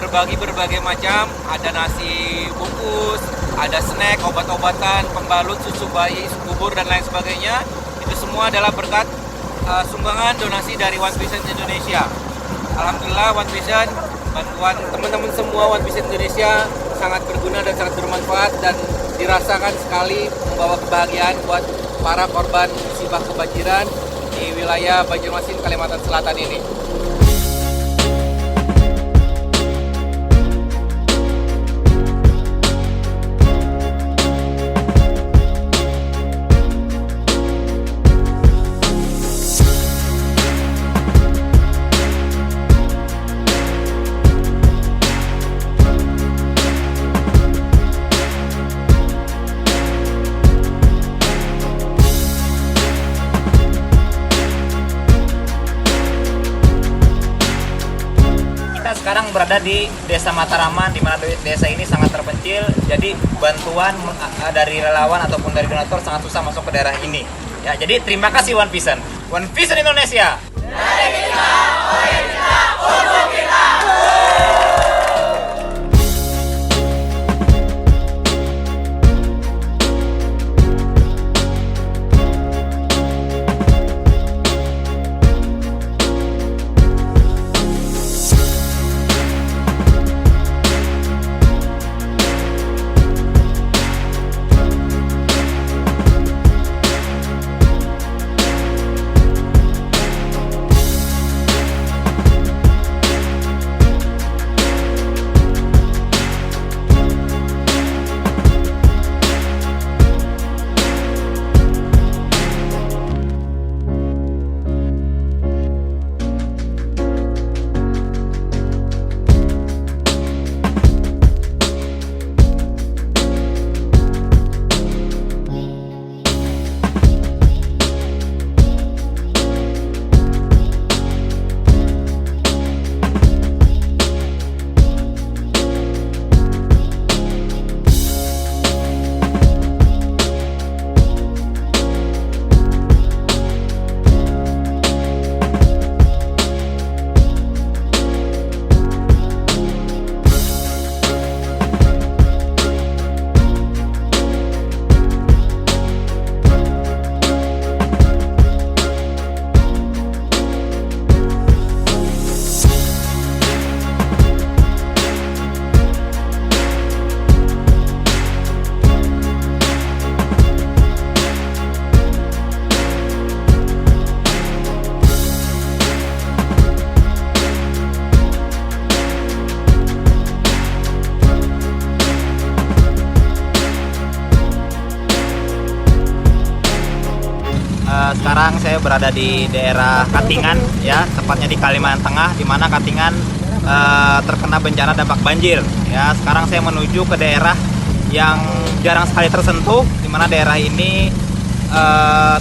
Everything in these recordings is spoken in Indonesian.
berbagi berbagai macam, ada nasi bungkus, ada snack, obat-obatan, pembalut, susu bayi, bubur dan lain sebagainya. Itu semua adalah berkat sumbangan donasi dari One Vision Indonesia. Alhamdulillah One Vision, bantuan teman-teman semua One Vision Indonesia sangat berguna dan sangat bermanfaat dan dirasakan sekali membawa kebahagiaan buat para korban musibah kebanjiran di wilayah Banjarmasin, Kalimantan Selatan ini. Sekarang berada di Desa Mataraman, di mana desa ini sangat terpencil, jadi bantuan dari relawan ataupun dari donatur sangat susah masuk ke daerah ini. Ya, jadi terima kasih One Vision. One Vision Indonesia. Dari kita, oleh kita, untuk kita. Sekarang saya berada di daerah Katingan, ya, tepatnya di Kalimantan Tengah, di mana Katingan terkena bencana dampak banjir. Ya, sekarang saya menuju ke daerah yang jarang sekali tersentuh, di mana daerah ini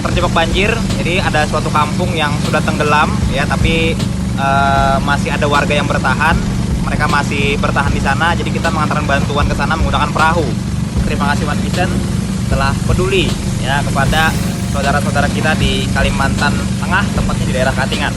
terjebak banjir. Jadi ada suatu kampung yang sudah tenggelam, ya, tapi masih ada warga yang bertahan. Mereka masih bertahan di sana. Jadi kita mengantarkan bantuan ke sana menggunakan perahu. Terima kasih One Vision telah peduli, ya, kepada saudara-saudara kita di Kalimantan Tengah, tepatnya di daerah Katingan.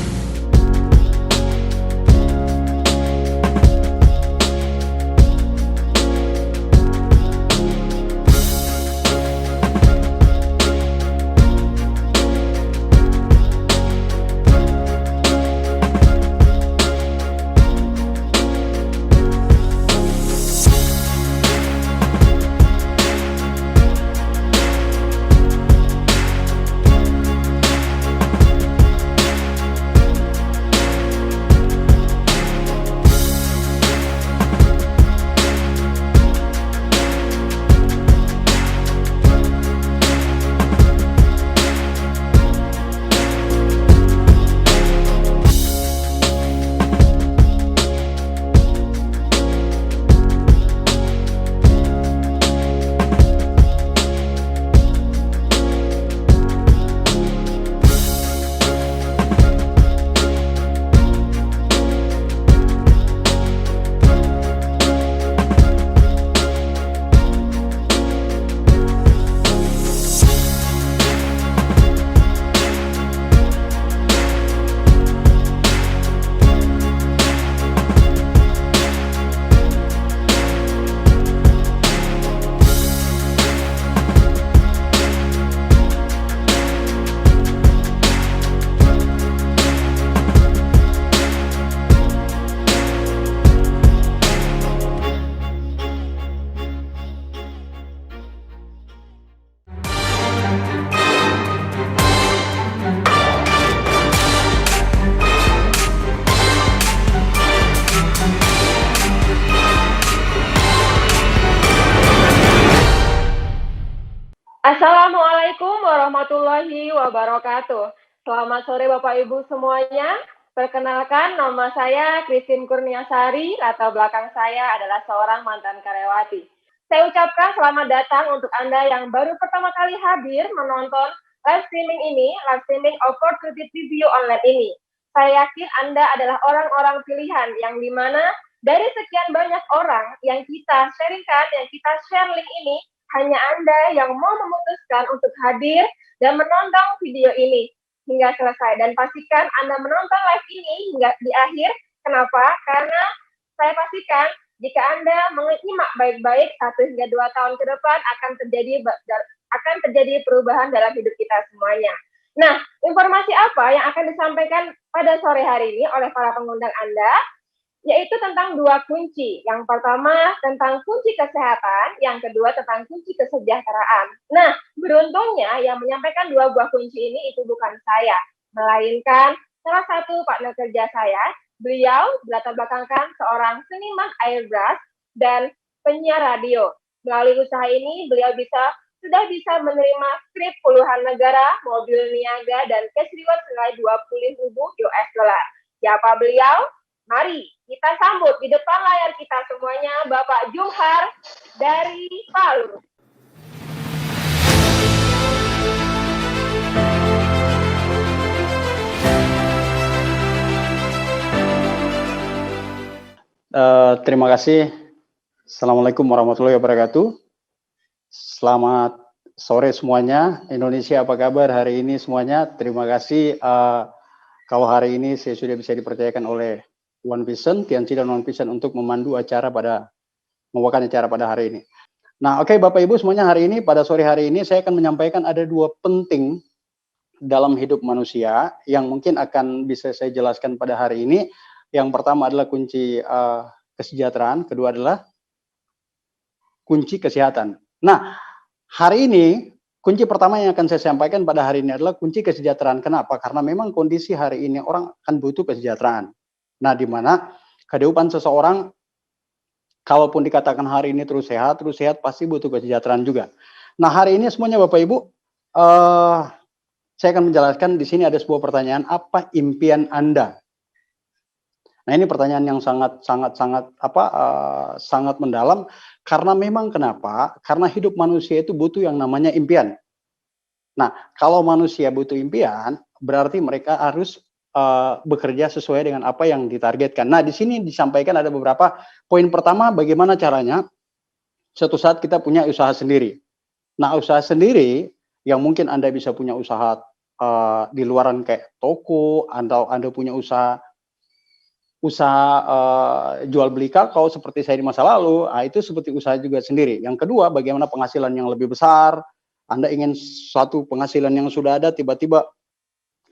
warahmatullahi wabarakatuh. Selamat sore Bapak Ibu semuanya. Perkenalkan, nama saya Christine Kurniasari, latar belakang saya adalah seorang mantan karyawati. Saya ucapkan selamat datang untuk Anda yang baru pertama kali hadir menonton live streaming opportunity review online ini. Saya yakin Anda adalah orang-orang pilihan yang dimana dari sekian banyak orang yang kita sharingkan, yang kita share link ini, hanya Anda yang mau memutuskan untuk hadir dan menonton video ini hingga selesai. Dan pastikan Anda menonton live ini hingga di akhir. Kenapa? Karena saya pastikan jika Anda menyimak baik-baik 1 hingga 2 tahun ke depan akan terjadi perubahan dalam hidup kita semuanya. Nah, informasi apa yang akan disampaikan pada sore hari ini oleh para pengundang Anda? Yaitu tentang 2 kunci. Yang pertama tentang kunci kesehatan, yang kedua tentang kunci kesejahteraan. Nah, beruntungnya yang menyampaikan 2 buah kunci ini itu bukan saya, melainkan salah satu partner kerja saya. Beliau berlatar belakangkan seorang seniman airbrush dan penyiar radio. Melalui usaha ini, beliau sudah bisa menerima skrip puluhan negara, mobil niaga, dan cash reward senilai 20.000 US dollar. Siapa beliau? Mari kita sambut di depan layar kita semuanya Bapak Jumhar dari Palu. Terima kasih. Assalamualaikum warahmatullahi wabarakatuh. Selamat sore semuanya. Indonesia apa kabar hari ini semuanya? Terima kasih. Kalau hari ini saya sudah bisa dipercayakan oleh One Vision, Tianci dan One Vision untuk memandu membawakan acara pada hari ini. Nah, oke Bapak Ibu semuanya, hari ini pada sore hari ini saya akan menyampaikan ada 2 penting dalam hidup manusia yang mungkin akan bisa saya jelaskan pada hari ini. Yang pertama adalah kunci kesejahteraan, kedua adalah kunci kesehatan. Nah, hari ini kunci pertama yang akan saya sampaikan pada hari ini adalah kunci kesejahteraan. Kenapa? Karena memang kondisi hari ini orang akan butuh kesejahteraan. Nah, di mana kehidupan seseorang, kalaupun dikatakan hari ini terus sehat pasti butuh kesejahteraan juga. Nah, hari ini semuanya Bapak Ibu, saya akan menjelaskan di sini ada sebuah pertanyaan, apa impian Anda? Nah, ini pertanyaan yang sangat mendalam, karena memang kenapa? Karena hidup manusia itu butuh yang namanya impian. Nah, kalau manusia butuh impian, berarti mereka harus bekerja sesuai dengan apa yang ditargetkan. Nah, di sini disampaikan ada beberapa poin. Pertama, bagaimana caranya suatu saat kita punya usaha sendiri. Nah, usaha sendiri yang mungkin Anda bisa punya usaha di luaran kayak toko, atau Anda punya usaha jual beli kakao seperti saya di masa lalu, itu seperti usaha juga sendiri. Yang kedua, bagaimana penghasilan yang lebih besar. Anda ingin suatu penghasilan yang sudah ada, tiba-tiba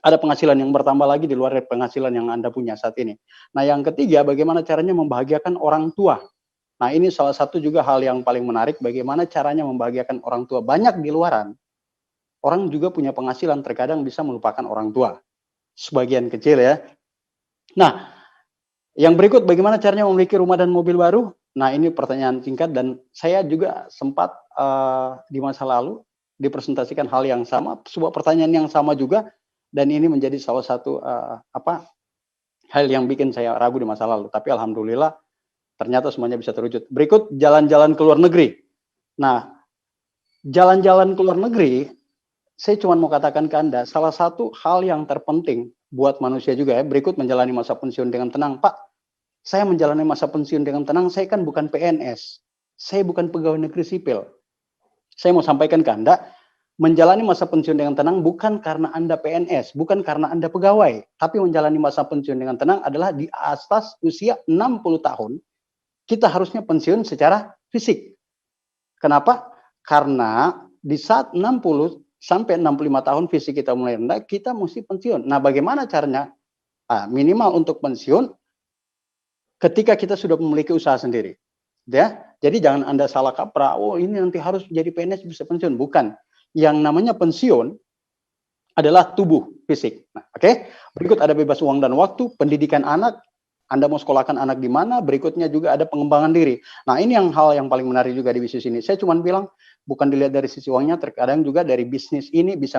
ada penghasilan yang bertambah lagi di luar dari penghasilan yang Anda punya saat ini. Nah, yang ketiga, bagaimana caranya membahagiakan orang tua. Nah, ini salah satu juga hal yang paling menarik, bagaimana caranya membahagiakan orang tua. Banyak di luaran, orang juga punya penghasilan, terkadang bisa melupakan orang tua. Sebagian kecil ya. Nah, yang berikut, bagaimana caranya memiliki rumah dan mobil baru? Nah, ini pertanyaan singkat, dan saya juga sempat di masa lalu dipresentasikan hal yang sama, sebuah pertanyaan yang sama juga, dan ini menjadi salah satu hal yang bikin saya ragu di masa lalu. Tapi alhamdulillah ternyata semuanya bisa terwujud. Berikut, jalan-jalan ke luar negeri. Nah, jalan-jalan ke luar negeri, saya cuma mau katakan ke Anda, salah satu hal yang terpenting buat manusia juga ya, berikut menjalani masa pensiun dengan tenang. Pak, saya menjalani masa pensiun dengan tenang, saya kan bukan PNS, saya bukan pegawai negeri sipil. Saya mau sampaikan ke Anda, menjalani masa pensiun dengan tenang bukan karena Anda PNS, bukan karena Anda pegawai, tapi menjalani masa pensiun dengan tenang adalah di atas usia 60 tahun, kita harusnya pensiun secara fisik. Kenapa? Karena di saat 60 sampai 65 tahun fisik kita mulai rendah, kita mesti pensiun. Nah, bagaimana caranya? Minimal untuk pensiun ketika kita sudah memiliki usaha sendiri. Ya, jadi jangan Anda salah kaprah, oh ini nanti harus jadi PNS bisa pensiun. Bukan. Yang namanya pensiun adalah tubuh fisik. Nah, oke. Berikut ada bebas uang dan waktu, pendidikan anak, Anda mau sekolahkan anak di mana, berikutnya juga ada pengembangan diri. Nah, ini hal yang paling menarik juga di bisnis ini. Saya cuma bilang, bukan dilihat dari sisi uangnya, terkadang juga dari bisnis ini bisa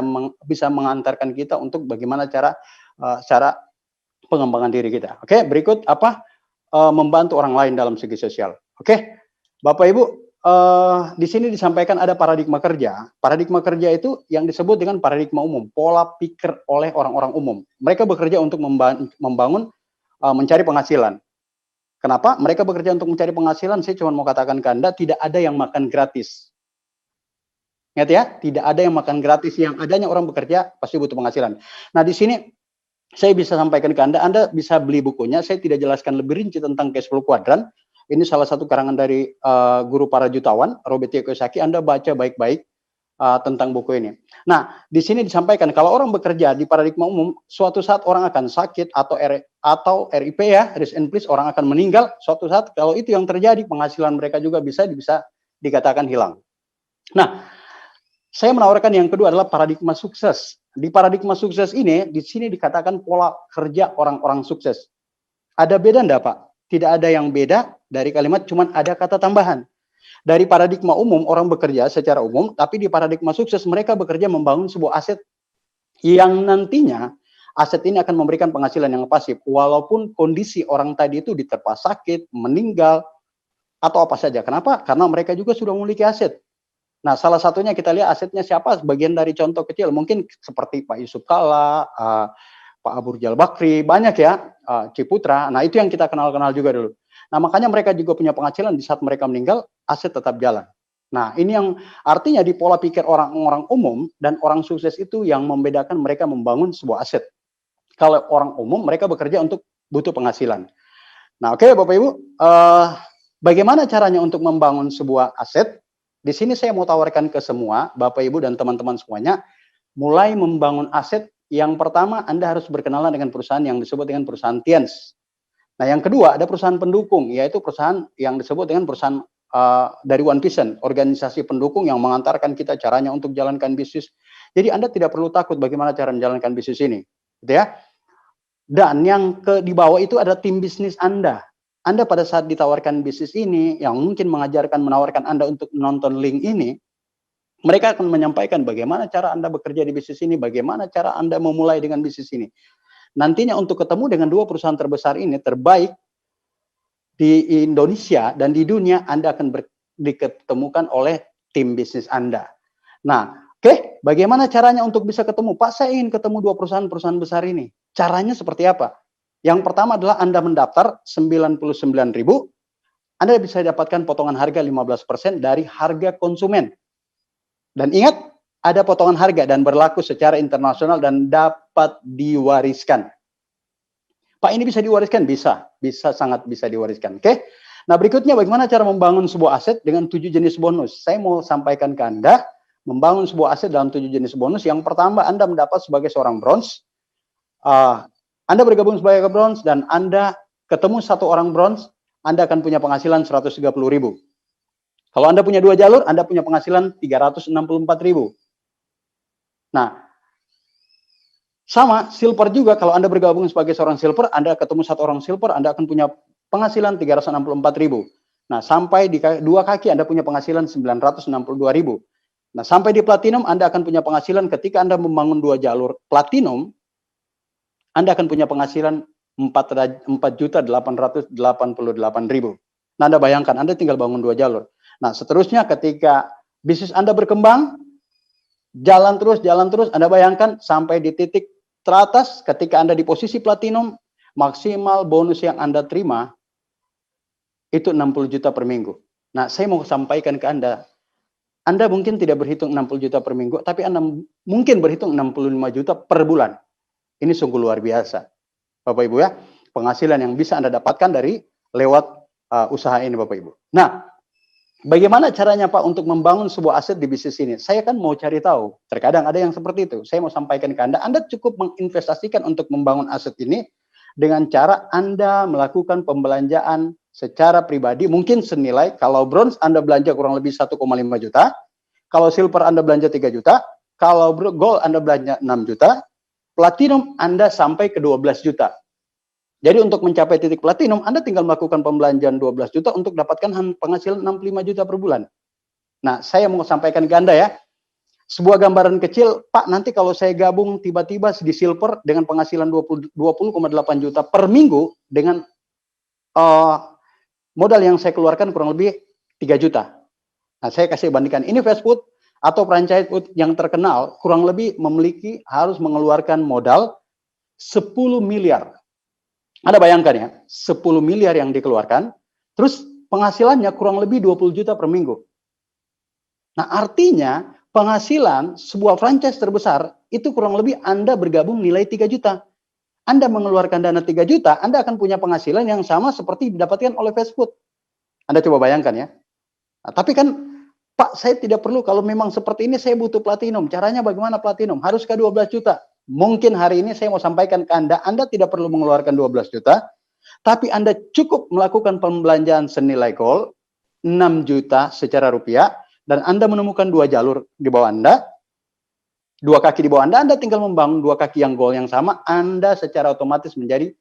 mengantarkan kita untuk bagaimana cara pengembangan diri kita. Oke, berikut apa? Membantu orang lain dalam segi sosial. Oke, Bapak Ibu, di sini disampaikan ada paradigma kerja. Paradigma kerja itu yang disebut dengan paradigma umum, pola pikir oleh orang-orang umum. Mereka bekerja untuk membangun, mencari penghasilan. Kenapa? Mereka bekerja untuk mencari penghasilan. Saya cuma mau katakan ke Anda, tidak ada yang makan gratis. Ingat ya, tidak ada yang makan gratis. Yang adanya orang bekerja pasti butuh penghasilan. Nah, di sini saya bisa sampaikan ke Anda bisa beli bukunya. Saya tidak jelaskan lebih rinci tentang cash flow quadrant. Ini salah satu karangan dari guru para jutawan, Robert Kiyosaki. Anda baca baik-baik tentang buku ini. Nah, di sini disampaikan kalau orang bekerja di paradigma umum, suatu saat orang akan sakit atau RIP ya, risk and please, orang akan meninggal. Suatu saat kalau itu yang terjadi, penghasilan mereka juga bisa dikatakan hilang. Nah, saya menawarkan yang kedua adalah paradigma sukses. Di paradigma sukses ini, di sini dikatakan pola kerja orang-orang sukses. Ada beda enggak, Pak? Tidak ada yang beda dari kalimat, cuman ada kata tambahan. Dari paradigma umum, orang bekerja secara umum, tapi di paradigma sukses, mereka bekerja membangun sebuah aset yang nantinya aset ini akan memberikan penghasilan yang pasif. Walaupun kondisi orang tadi itu diterpa sakit, meninggal, atau apa saja. Kenapa? Karena mereka juga sudah memiliki aset. Nah, salah satunya kita lihat asetnya siapa, bagian dari contoh kecil, mungkin seperti Pak Yusuf Kalla, Pak Abu Rizal Bakri, banyak ya, Ciputra, nah itu yang kita kenal-kenal juga dulu. Nah, makanya mereka juga punya penghasilan di saat mereka meninggal, aset tetap jalan. Nah, ini yang artinya di pola pikir orang-orang umum dan orang sukses itu yang membedakan mereka membangun sebuah aset. Kalau orang umum, mereka bekerja untuk butuh penghasilan. Nah, oke, Bapak Ibu, bagaimana caranya untuk membangun sebuah aset? Di sini saya mau tawarkan ke semua, Bapak Ibu dan teman-teman semuanya, mulai membangun aset. Yang pertama, Anda harus berkenalan dengan perusahaan yang disebut dengan perusahaan Tiens. Nah, yang kedua, ada perusahaan pendukung, yaitu perusahaan yang disebut dengan perusahaan dari One Vision, organisasi pendukung yang mengantarkan kita caranya untuk jalankan bisnis. Jadi Anda tidak perlu takut bagaimana cara menjalankan bisnis ini, gitu ya. Dan yang di bawah itu ada tim bisnis Anda. Anda pada saat ditawarkan bisnis ini, yang mungkin menawarkan Anda untuk nonton link ini, mereka akan menyampaikan bagaimana cara Anda bekerja di bisnis ini, bagaimana cara Anda memulai dengan bisnis ini. Nantinya untuk ketemu dengan dua perusahaan terbesar ini, terbaik di Indonesia dan di dunia, Anda akan diketemukan oleh tim bisnis Anda. Nah, oke, bagaimana caranya untuk bisa ketemu? Pak, saya ingin ketemu dua perusahaan besar ini. Caranya seperti apa? Yang pertama adalah Anda mendaftar 99.000, Anda bisa dapatkan potongan harga 15% dari harga konsumen. Dan ingat, ada potongan harga dan berlaku secara internasional dan dapat diwariskan. Pak, ini bisa diwariskan? Bisa sangat bisa diwariskan. Oke. Nah, berikutnya bagaimana cara membangun sebuah aset dengan 7 jenis bonus. Saya mau sampaikan ke Anda, membangun sebuah aset dalam 7 jenis bonus. Yang pertama, Anda mendapat sebagai seorang bronze. Anda bergabung sebagai bronze dan Anda ketemu satu orang bronze, Anda akan punya penghasilan 130.000. Kalau Anda punya 2 jalur, Anda punya penghasilan 364.000. Nah, sama silver juga, kalau Anda bergabung sebagai seorang silver, Anda ketemu satu orang silver, Anda akan punya penghasilan 364.000. Nah, sampai di 2 kaki Anda punya penghasilan 962.000. Nah, sampai di platinum Anda akan punya penghasilan ketika Anda membangun 2 jalur platinum, Anda akan punya penghasilan 4.888.000. Nah, Anda bayangkan, Anda tinggal bangun 2 jalur. Nah, seterusnya ketika bisnis Anda berkembang, jalan terus, Anda bayangkan sampai di titik teratas ketika Anda di posisi platinum, maksimal bonus yang Anda terima itu 60 juta per minggu. Nah, saya mau sampaikan ke Anda mungkin tidak berhitung 60 juta per minggu, tapi Anda mungkin berhitung 65 juta per bulan. Ini sungguh luar biasa, Bapak Ibu ya, penghasilan yang bisa Anda dapatkan dari lewat usaha ini, Bapak Ibu. Nah, bagaimana caranya Pak untuk membangun sebuah aset di bisnis ini? Saya kan mau cari tahu. Terkadang ada yang seperti itu. Saya mau sampaikan ke Anda cukup menginvestasikan untuk membangun aset ini dengan cara Anda melakukan pembelanjaan secara pribadi, mungkin senilai, kalau bronze Anda belanja kurang lebih 1,5 juta, kalau silver Anda belanja 3 juta, kalau gold Anda belanja 6 juta, platinum Anda sampai ke 12 juta. Jadi untuk mencapai titik platinum, Anda tinggal melakukan pembelanjaan 12 juta untuk dapatkan penghasilan 65 juta per bulan. Nah, saya mau sampaikan ke Anda ya, sebuah gambaran kecil, Pak, nanti kalau saya gabung tiba-tiba di silver dengan penghasilan 20,8 juta per minggu dengan modal yang saya keluarkan kurang lebih 3 juta. Nah, saya kasih bandingkan, ini fast food atau franchise food yang terkenal kurang lebih harus mengeluarkan modal 10 miliar. Anda bayangkan ya, 10 miliar yang dikeluarkan, terus penghasilannya kurang lebih 20 juta per minggu. Nah, artinya penghasilan sebuah franchise terbesar itu kurang lebih Anda bergabung nilai 3 juta. Anda mengeluarkan dana 3 juta, Anda akan punya penghasilan yang sama seperti didapatkan oleh fast food. Anda coba bayangkan ya. Nah, tapi kan, Pak, saya tidak perlu, kalau memang seperti ini saya butuh platinum. Caranya bagaimana platinum? Haruskah 12 juta? Mungkin hari ini saya mau sampaikan ke Anda tidak perlu mengeluarkan 12 juta, tapi Anda cukup melakukan pembelanjaan senilai gold 6 juta secara rupiah, dan Anda menemukan 2 jalur di bawah Anda, 2 kaki di bawah Anda tinggal membangun 2 kaki yang gold yang sama, Anda secara otomatis menjadi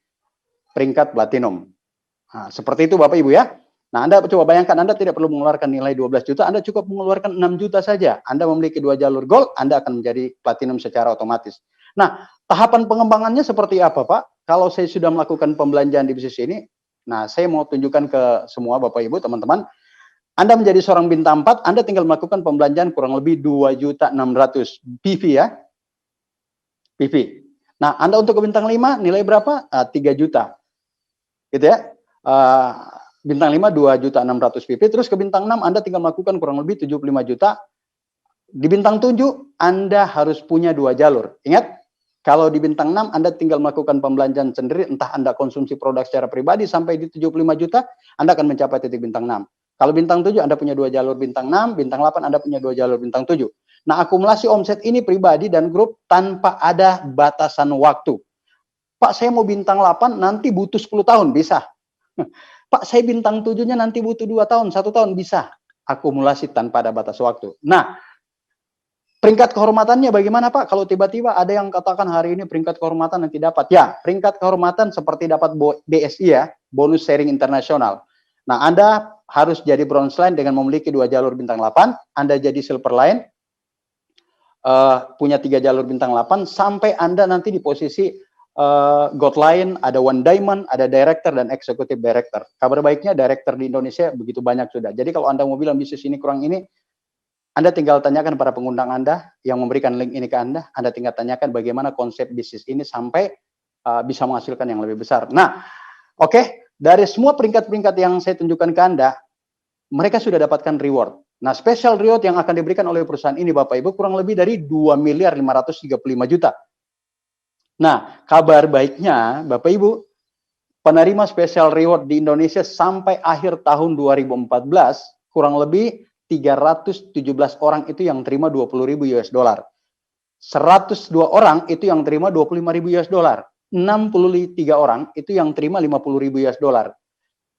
peringkat platinum. Nah, seperti itu Bapak Ibu ya. Nah, Anda coba bayangkan, Anda tidak perlu mengeluarkan nilai 12 juta, Anda cukup mengeluarkan 6 juta saja. Anda memiliki 2 jalur gold, Anda akan menjadi platinum secara otomatis. Nah, tahapan pengembangannya seperti apa, Pak? Kalau saya sudah melakukan pembelanjaan di bisnis ini, nah saya mau tunjukkan ke semua Bapak Ibu, teman-teman. Anda menjadi seorang bintang 4, Anda tinggal melakukan pembelanjaan kurang lebih 2.600.000 PV ya. PV. Nah, Anda untuk ke bintang 5 nilai berapa? 3 juta. Gitu ya. Bintang 5 2.600.000 PP, terus ke bintang 6 Anda tinggal melakukan kurang lebih 75 juta. Di bintang 7 Anda harus punya 2 jalur. Ingat, kalau di bintang 6 Anda tinggal melakukan pembelanjaan sendiri, entah Anda konsumsi produk secara pribadi sampai di 75 juta, Anda akan mencapai titik bintang 6. Kalau bintang 7 Anda punya 2 jalur bintang 6, bintang 8 Anda punya 2 jalur bintang 7. Nah, akumulasi omset ini pribadi dan grup tanpa ada batasan waktu. Pak, saya mau bintang 8 nanti butuh 10 tahun, bisa. Pak, saya bintang 7-nya nanti butuh 2 tahun, 1 tahun, bisa. Akumulasi tanpa ada batas waktu. Nah, peringkat kehormatannya bagaimana Pak? Kalau tiba-tiba ada yang katakan hari ini peringkat kehormatan nanti dapat. Ya, peringkat kehormatan seperti dapat BSI ya, bonus sharing internasional. Nah, Anda harus jadi bronze line dengan memiliki 2 jalur bintang 8. Anda jadi silver line, punya 3 jalur bintang 8, sampai Anda nanti di posisi gold line, ada one diamond, ada director dan executive director. Kabar baiknya director di Indonesia begitu banyak sudah. Jadi kalau Anda mau bilang bisnis ini kurang ini, Anda tinggal tanyakan para pengundang Anda yang memberikan link ini ke Anda tinggal tanyakan bagaimana konsep bisnis ini sampai bisa menghasilkan yang lebih besar. Nah, oke, dari semua peringkat-peringkat yang saya tunjukkan ke Anda, mereka sudah dapatkan reward. Nah, special reward yang akan diberikan oleh perusahaan ini Bapak Ibu kurang lebih dari 2.535 juta. Nah, kabar baiknya Bapak Ibu, penerima special reward di Indonesia sampai akhir tahun 2014 kurang lebih 317 orang itu yang terima 20.000 US dollar. 102 orang itu yang terima 25.000 US dollar. 63 orang itu yang terima 50.000 US dollar.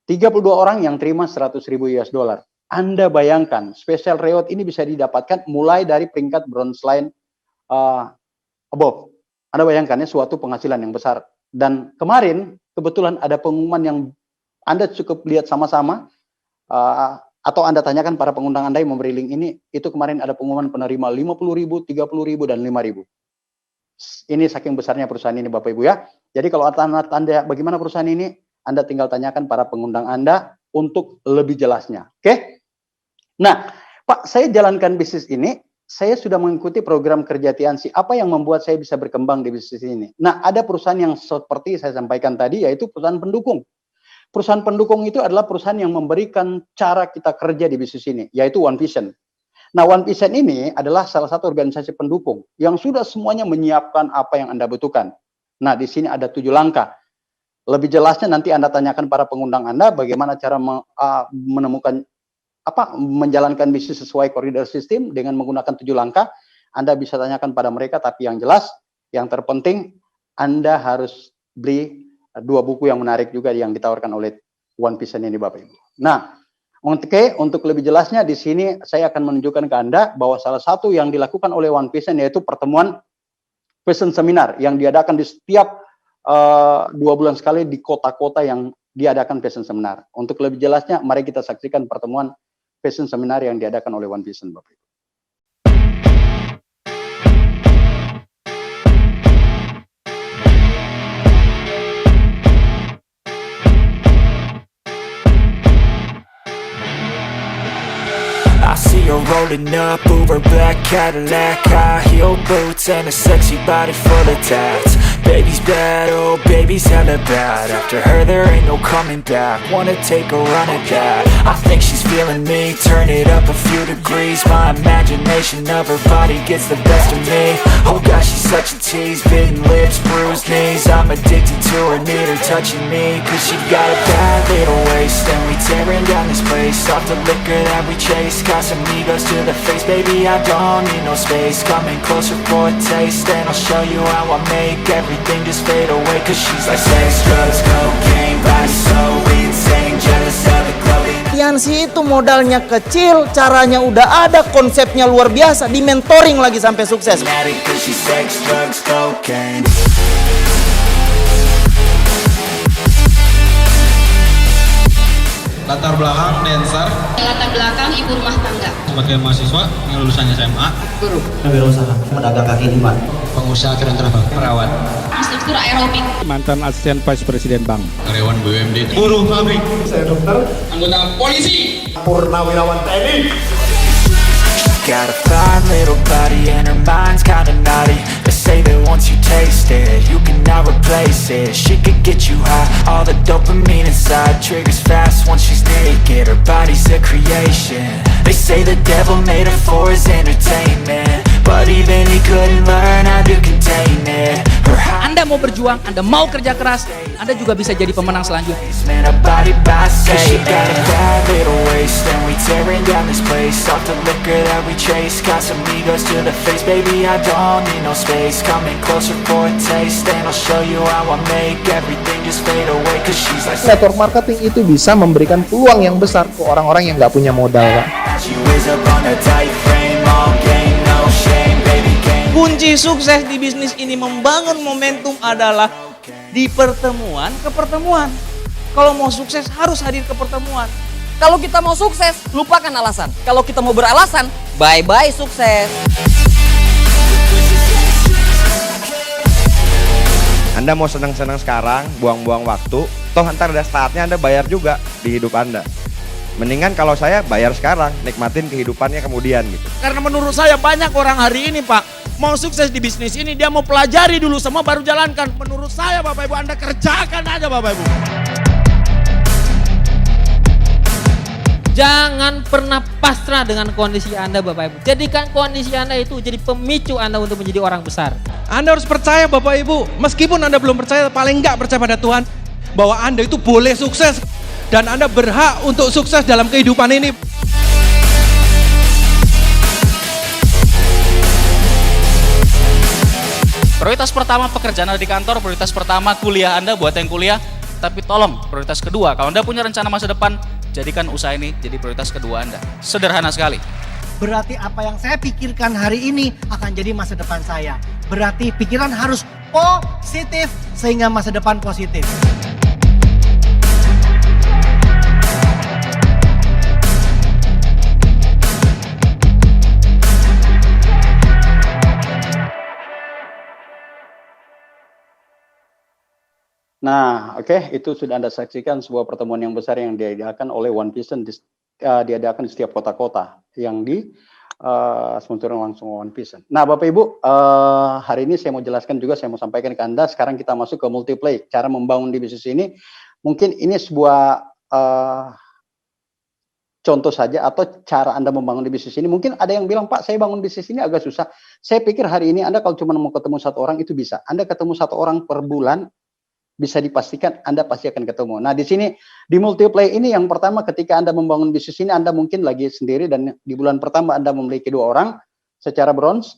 32 orang yang terima 100.000 US dollar. Anda bayangkan, special reward ini bisa didapatkan mulai dari peringkat bronze line above. Anda bayangkan ya, suatu penghasilan yang besar. Dan kemarin kebetulan ada pengumuman yang Anda cukup lihat sama-sama, atau Anda tanyakan para pengundang Anda yang memberi link ini, itu kemarin ada pengumuman penerima 50.000, 30.000, dan 5.000. Ini saking besarnya perusahaan ini Bapak Ibu ya. Jadi kalau Anda bagaimana perusahaan ini, Anda tinggal tanyakan para pengundang Anda untuk lebih jelasnya. Oke? Nah, Pak, saya jalankan bisnis ini, saya sudah mengikuti program kerja TNC. Apa yang membuat saya bisa berkembang di bisnis ini? Nah, ada perusahaan yang seperti saya sampaikan tadi, yaitu perusahaan pendukung. Perusahaan pendukung itu adalah perusahaan yang memberikan cara kita kerja di bisnis ini, yaitu One Vision. Nah, One Vision ini adalah salah satu organisasi pendukung yang sudah semuanya menyiapkan apa yang Anda butuhkan. Nah, di sini ada 7 langkah. Lebih jelasnya nanti Anda tanyakan para pengundang Anda bagaimana cara menemukan menjalankan bisnis sesuai koridor sistem dengan menggunakan 7 langkah. Anda bisa tanyakan pada mereka, tapi yang jelas, yang terpenting Anda harus beli 2 buku yang menarik juga yang ditawarkan oleh One Vision ini Bapak Ibu. Nah, untuk lebih jelasnya di sini saya akan menunjukkan ke Anda bahwa salah satu yang dilakukan oleh One Vision yaitu pertemuan Vision Seminar yang diadakan di setiap 2 bulan sekali di kota-kota yang diadakan Vision Seminar. Untuk lebih jelasnya, mari kita saksikan pertemuan Vision Seminar yang diadakan oleh One Vision, Bapak Ibu. I see her rolling up, Uber black Cadillac, high heel boots and a sexy body full of tats. Baby's bad, oh baby's hella bad. After her there ain't no coming back. Wanna take a run at that? I think she's feeling me. Turn it up a few degrees. My imagination of her body gets the best of me. Oh gosh, she's such a tease. Bitten lips, bruised knees. I'm addicted to her, need her touching me. Cause she got a bad little waist, and we tearing down this place. Off the liquor that we chase. Casamigos to the face, baby, I don't need no space. Coming closer for a taste, and I'll show you how I make everything just fade away. Cause she's like sex, drugs, cocaine, body so insane, jealous of the glowing. Yansi itu modalnya kecil, caranya udah ada, konsepnya luar biasa, di mentoring lagi sampai sukses. Addict 'cause she's sex, drugs, cocaine. Latar belakang dancer, Latar belakang ibu rumah tangga. sebagai mahasiswa yang lulusannya SMA, Guru, wirausaha, pedagang kaki lima, pengusaha keren travel, perawat, Instruktur aerobik. mantan asisten vice presiden bank, karyawan BUMD, buruh pabrik, saya dokter, anggota polisi, purnawirawan TNI. Got a fine little body and her mind's kinda naughty. They say that once you taste it, you cannot replace it. She could get you high, all the dopamine inside triggers fast once she's naked. Her body's a creation. They say the devil made her for his entertainment, but even he couldn't learn how to contain it. Anda mau berjuang, Anda mau kerja keras, Anda juga bisa jadi pemenang selanjutnya. Man, a body by say she got a bad little waist, and we tearing down this place. Off the liquor that we chase, Casamigos to the face, baby, I don't need no space. Coming closer for a taste, and I'll show you how I make everything just fade away. Cause she's like Network marketing itu bisa memberikan peluang yang besar ke orang-orang yang nggak punya modal, Pak. she whiz up on a tight frame, all game, no shame, baby game. Kunci sukses di bisnis ini membangun momentum adalah di pertemuan ke pertemuan. Kalau mau sukses harus hadir ke pertemuan. Kalau kita mau sukses, lupakan alasan. Kalau kita mau beralasan, bye-bye sukses. Anda mau senang-senang sekarang, buang-buang waktu, toh ntar ada saatnya Anda bayar juga di hidup Anda. Mendingan kalau saya bayar sekarang, nikmatin kehidupannya kemudian gitu. karena menurut saya banyak orang hari ini Pak mau sukses di bisnis ini, dia mau pelajari dulu semua baru jalankan. Menurut saya Bapak Ibu, Anda kerjakan aja Bapak Ibu. Jangan pernah pasrah dengan kondisi Anda Bapak Ibu. Jadikan kondisi Anda itu jadi pemicu Anda untuk menjadi orang besar. Anda harus percaya Bapak Ibu, meskipun Anda belum percaya, paling enggak percaya pada Tuhan, bahwa Anda itu boleh sukses dan Anda berhak untuk sukses dalam kehidupan ini. Prioritas pertama pekerjaan Anda di kantor, prioritas pertama kuliah Anda buat yang kuliah. Tapi tolong, prioritas kedua, kalau Anda punya rencana masa depan, jadikan usaha ini jadi prioritas kedua Anda. Sederhana sekali. Berarti apa yang saya pikirkan hari ini akan jadi masa depan saya. Berarti pikiran harus positif sehingga masa depan positif. Nah, oke, itu sudah Anda saksikan sebuah pertemuan yang besar yang diadakan oleh One Vision, diadakan di setiap kota-kota yang sponsorin langsung One Vision. Nah, Bapak Ibu, hari ini saya mau jelaskan juga, saya mau sampaikan ke Anda, sekarang kita masuk ke multiplay, cara membangun di bisnis ini. Mungkin ini sebuah contoh saja atau cara Anda membangun di bisnis ini. Mungkin ada yang bilang, Pak, saya bangun bisnis ini agak susah. Saya pikir hari ini Anda kalau cuma mau ketemu satu orang itu bisa. Anda ketemu satu orang per bulan, bisa dipastikan Anda pasti akan ketemu. Nah, di sini di multiplay ini yang pertama ketika Anda membangun bisnis ini, Anda mungkin lagi sendiri dan di bulan pertama Anda memiliki 2 orang secara bronze.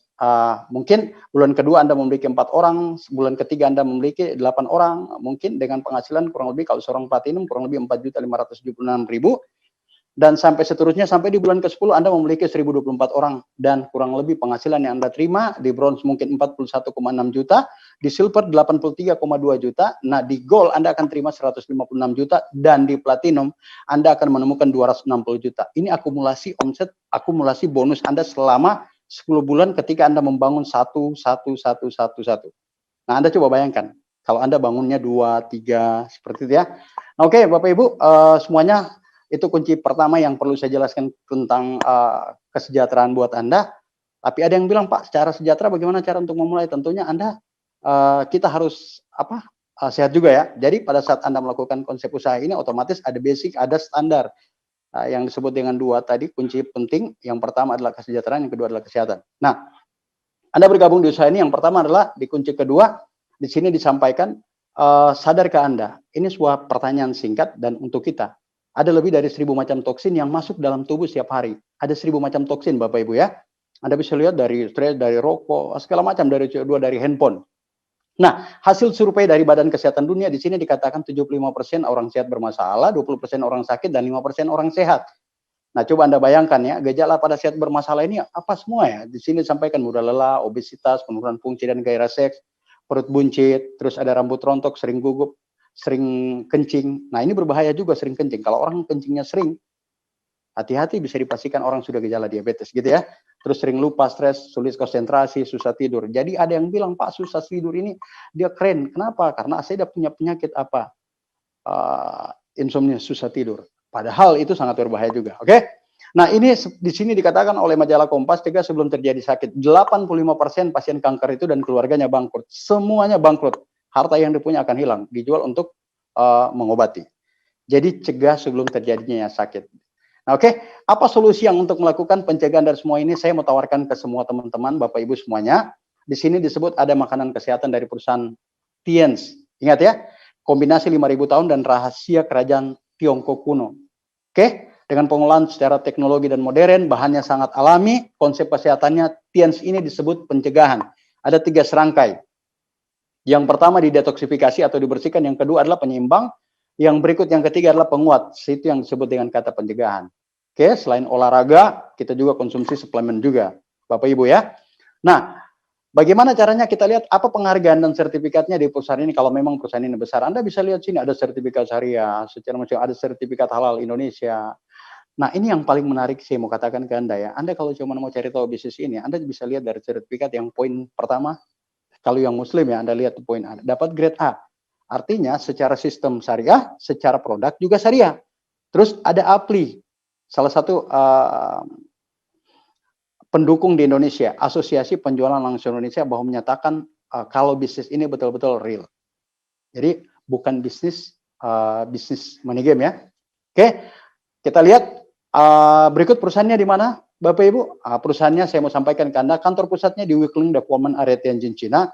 Mungkin bulan kedua Anda memiliki 4 orang, bulan ketiga Anda memiliki 8 orang, mungkin dengan penghasilan kurang lebih kalau seorang platinum kurang lebih 4.576.000. dan sampai seterusnya sampai di bulan ke-10 Anda memiliki 1024 orang dan kurang lebih penghasilan yang Anda terima di bronze mungkin 41,6 juta, di silver 83,2 juta, nah di gold Anda akan terima 156 juta dan di platinum Anda akan menemukan 260 juta. Ini akumulasi omset, akumulasi bonus Anda selama 10 bulan ketika Anda membangun satu. Nah, Anda coba bayangkan kalau Anda bangunnya 2, 3 seperti itu ya. Oke, Bapak Ibu, semuanya itu kunci pertama yang perlu saya jelaskan tentang kesejahteraan buat Anda. Tapi ada yang bilang, Pak, secara sejahtera bagaimana cara untuk memulai? Tentunya Anda, kita harus sehat juga ya. Jadi pada saat Anda melakukan konsep usaha ini, otomatis ada basic, ada standar. Yang disebut dengan 2 tadi, kunci penting. Yang pertama adalah kesejahteraan, yang kedua adalah kesehatan. Nah, Anda bergabung di usaha ini, yang pertama adalah di kunci kedua, di sini disampaikan, sadarkah Anda? Ini sebuah pertanyaan singkat dan untuk kita. Ada lebih dari 1000 macam toksin yang masuk dalam tubuh setiap hari. Ada 1000 macam toksin, Bapak Ibu ya. Anda bisa lihat dari stres, dari rokok, segala macam, dari CO2, dari handphone. Nah, hasil survei dari Badan Kesehatan Dunia di sini dikatakan 75% orang sehat bermasalah, 20% orang sakit, dan 5% orang sehat. Nah, coba Anda bayangkan ya, gejala pada sehat bermasalah ini apa semua ya? Di sini disampaikan mudah lelah, obesitas, penurunan fungsi dan gairah seks, perut buncit, terus ada rambut rontok, sering gugup, sering kencing. Nah, ini berbahaya juga sering kencing. Kalau orang kencingnya sering, hati-hati bisa dipastikan orang sudah gejala diabetes gitu ya. Terus sering lupa, stres, sulit konsentrasi, susah tidur. Jadi ada yang bilang, Pak, susah tidur ini dia keren. Kenapa? Karena saya udah punya penyakit apa? Insomnia, susah tidur. Padahal itu sangat berbahaya juga. Oke? Nah, ini di sini dikatakan oleh majalah Kompas, jika sebelum terjadi sakit, 85% pasien kanker itu dan keluarganya bangkrut. Semuanya bangkrut. Harta yang dipunya akan hilang, dijual untuk mengobati. Jadi cegah sebelum terjadinya sakit. Nah, oke, apa solusi yang untuk melakukan pencegahan dari semua ini? Saya mau tawarkan ke semua teman-teman, Bapak Ibu semuanya. Di sini disebut ada makanan kesehatan dari perusahaan Tiens. Ingat ya, kombinasi 5000 tahun dan rahasia kerajaan Tiongkok kuno. Oke, dengan pengolahan secara teknologi dan modern, bahannya sangat alami, konsep kesehatannya Tiens ini disebut pencegahan. Ada 3 serangkai. Yang pertama didetoksifikasi atau dibersihkan, yang kedua adalah penyeimbang, yang berikut yang ketiga adalah penguat. Itu yang disebut dengan kata pencegahan. Oke, selain olahraga, kita juga konsumsi suplemen juga, Bapak Ibu ya. Nah, bagaimana caranya? Kita lihat apa penghargaan dan sertifikatnya di perusahaan ini. Kalau memang perusahaan ini besar, Anda bisa lihat sini ada sertifikat syariah, secara macam ada sertifikat halal Indonesia. Nah, ini yang paling menarik saya mau katakan ke Anda ya. Anda kalau cuma mau cari tahu bisnis ini, Anda bisa lihat dari sertifikat yang poin pertama. Kalau yang muslim ya, Anda lihat poin A, dapat grade A. Artinya secara sistem syariah, secara produk juga syariah. Terus ada APLI, salah satu pendukung di Indonesia, Asosiasi Penjualan Langsung Indonesia, bahwa menyatakan kalau bisnis ini betul-betul real. Jadi bukan bisnis money game ya. Oke, kita lihat berikut perusahaannya di mana, Bapak Ibu. Perusahaannya saya mau sampaikan ke Anda, kantor pusatnya di Wickling Development Area Tianjin, Cina.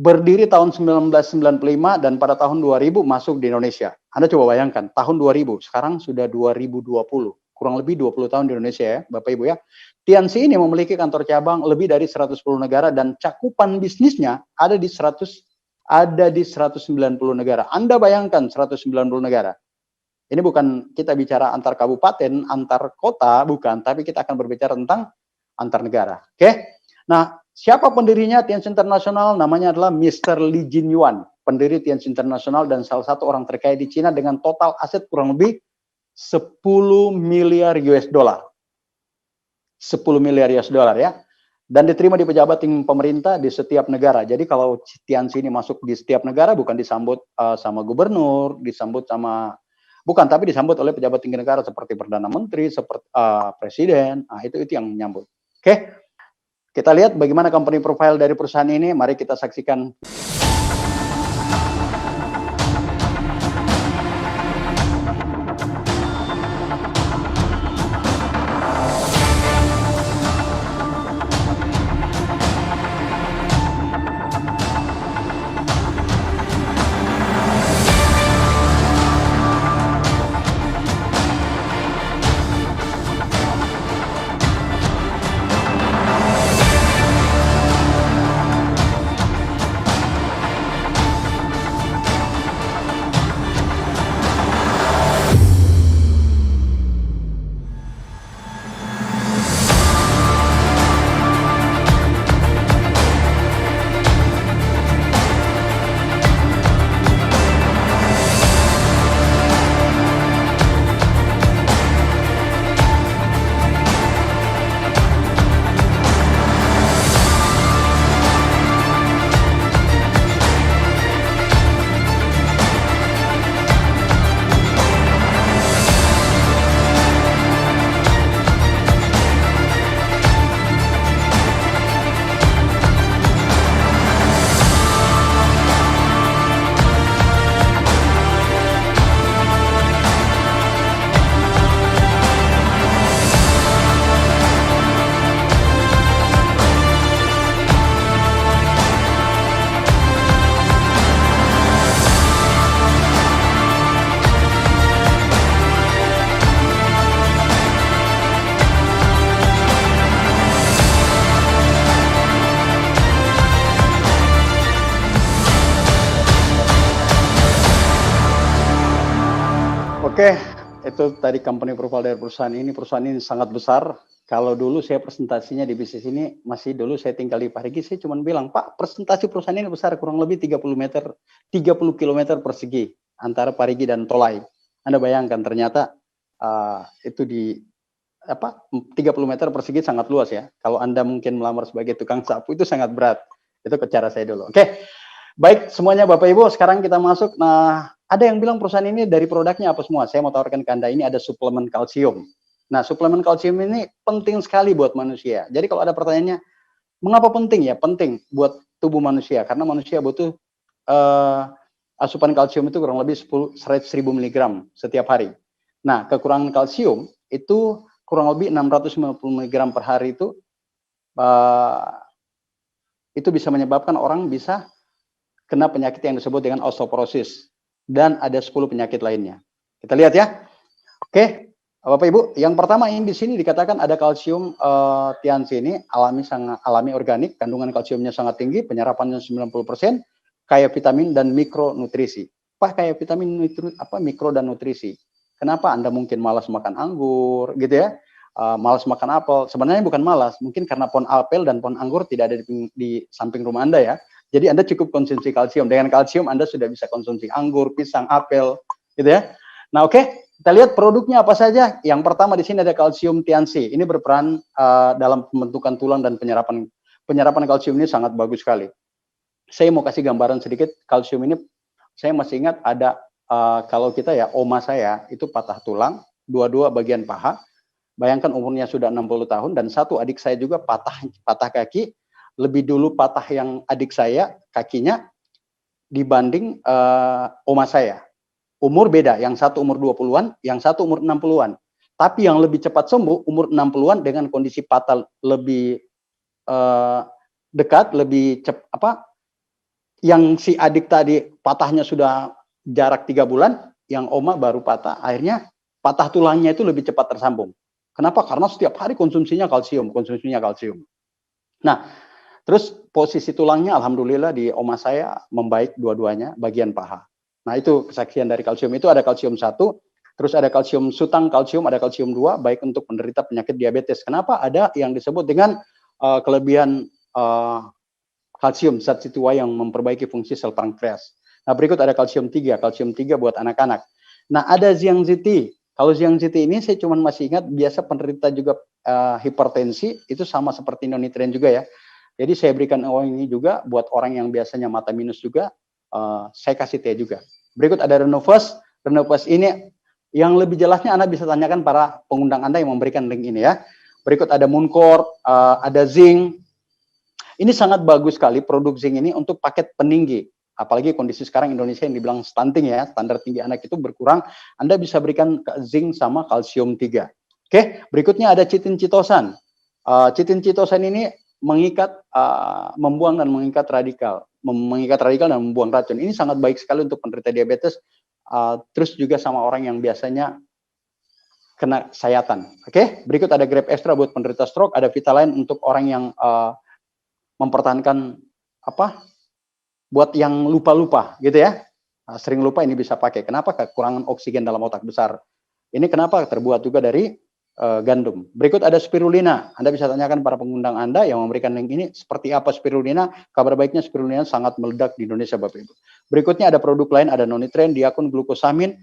Berdiri tahun 1995 dan pada tahun 2000 masuk di Indonesia. Anda coba bayangkan, tahun 2000, sekarang sudah 2020. Kurang lebih 20 tahun di Indonesia ya, Bapak Ibu ya. Tiansi ini memiliki kantor cabang lebih dari 110 negara dan cakupan bisnisnya ada di 190 negara. Anda bayangkan 190 negara. Ini bukan kita bicara antar kabupaten, antar kota, bukan, tapi kita akan berbicara tentang antar negara. Oke? Nah, siapa pendirinya Tiens International? Namanya adalah Mr. Li Jinyuan, pendiri Tiens International dan salah satu orang terkaya di Cina dengan total aset kurang lebih 10 miliar US dollar. 10 miliar US dollar ya. Dan diterima di pejabat tinggi pemerintah di setiap negara. Jadi kalau Tiens ini masuk di setiap negara, bukan disambut sama gubernur, disambut sama tapi disambut oleh pejabat tinggi negara seperti Perdana Menteri, seperti Presiden. Nah, itu yang menyambut. Oke. Kita lihat bagaimana company profile dari perusahaan ini. Mari kita saksikan. Oke, itu tadi company profile dari perusahaan ini. Perusahaan ini sangat besar. Kalau dulu saya presentasinya di bisnis ini, masih dulu saya tinggal di Parigi, saya cuma bilang, Pak, presentasi perusahaan ini besar, kurang lebih 30 km persegi antara Parigi dan Tolai. Anda bayangkan ternyata itu di 30 meter persegi sangat luas ya. Kalau Anda mungkin melamar sebagai tukang sapu itu sangat berat. Itu ke cara saya dulu. Oke. Baik semuanya Bapak Ibu, sekarang kita masuk. Nah, ada yang bilang perusahaan ini dari produknya apa semua? Saya mau tawarkan ke Anda, ini ada suplemen kalsium. Nah, suplemen kalsium ini penting sekali buat manusia. Jadi kalau ada pertanyaannya, mengapa penting ya? Penting buat tubuh manusia, karena manusia butuh asupan kalsium itu kurang lebih 1000 mg setiap hari. Nah, kekurangan kalsium itu kurang lebih 650 mg per hari itu bisa menyebabkan orang bisa kena penyakit yang disebut dengan osteoporosis. Dan ada 10 penyakit lainnya. Kita lihat ya. Oke, Bapak Ibu, yang pertama ini di sini dikatakan ada kalsium tiansi ini alami organik, kandungan kalsiumnya sangat tinggi, penyerapannya 90%, kaya vitamin dan mikronutrisi. Apa kaya vitamin, mikro dan nutrisi? Kenapa Anda mungkin malas makan anggur gitu ya? Malas makan apel? Sebenarnya bukan malas, mungkin karena pohon apel dan pohon anggur tidak ada di samping rumah Anda ya. Jadi Anda cukup konsumsi kalsium. Dengan kalsium Anda sudah bisa konsumsi anggur, pisang, apel, gitu ya. Nah, oke, kita lihat produknya apa saja. Yang pertama di sini ada kalsium tiansi. Ini berperan dalam pembentukan tulang dan penyerapan kalsium ini sangat bagus sekali. Saya mau kasih gambaran sedikit. Kalsium ini saya masih ingat ada kalau kita ya, oma saya itu patah tulang, dua-dua bagian paha. Bayangkan umurnya sudah 60 tahun dan satu adik saya juga patah kaki. Lebih dulu patah yang adik saya kakinya dibanding oma saya. Umur beda, yang satu umur 20-an, yang satu umur 60-an. Tapi yang lebih cepat sembuh umur 60-an dengan kondisi patah lebih dekat, lebih cepat yang si adik tadi patahnya sudah jarak 3 bulan, yang oma baru patah, akhirnya patah tulangnya itu lebih cepat tersambung. Kenapa? Karena setiap hari konsumsinya kalsium. Nah, terus posisi tulangnya alhamdulillah di oma saya membaik dua-duanya bagian paha. Nah, itu kesaksian dari kalsium. Itu ada kalsium 1, terus ada kalsium sutang kalsium, ada kalsium 2 baik untuk penderita penyakit diabetes. Kenapa? Ada yang disebut dengan kelebihan kalsium zat C2 yang memperbaiki fungsi sel pankreas. Nah, berikut ada kalsium 3 buat anak-anak. Nah, ada Ziangziti. Kalau Ziangziti ini saya cuma masih ingat biasa penderita juga hipertensi itu sama seperti nonitren juga ya. Jadi saya berikan uang ini juga buat orang yang biasanya mata minus juga, saya kasih teh juga. Berikut ada Renovus. Renovus ini yang lebih jelasnya Anda bisa tanyakan para pengundang Anda yang memberikan link ini ya. Berikut ada Muncor, ada Zinc. Ini sangat bagus sekali produk Zinc ini untuk paket peninggi. Apalagi kondisi sekarang Indonesia yang dibilang stunting ya, standar tinggi anak itu berkurang, Anda bisa berikan zinc sama kalsium 3. Oke, berikutnya ada chitin chitosan. Chitin chitosan ini mengikat, membuang dan mengikat radikal dan membuang racun. Ini sangat baik sekali untuk penderita diabetes, terus juga sama orang yang biasanya kena sayatan. Oke, berikut ada Grape Extra buat penderita stroke, ada Vitaline untuk orang yang mempertahankan buat yang lupa-lupa gitu ya, sering lupa ini bisa pakai. Kenapa? Kekurangan oksigen dalam otak besar. Ini kenapa? Terbuat juga dari gandum. Berikut ada spirulina. Anda bisa tanyakan para pengundang Anda yang memberikan link ini seperti apa spirulina. Kabar baiknya spirulina sangat meledak di Indonesia Bapak Ibu. Berikutnya ada produk lain, ada nonitren, diakon, glukosamin,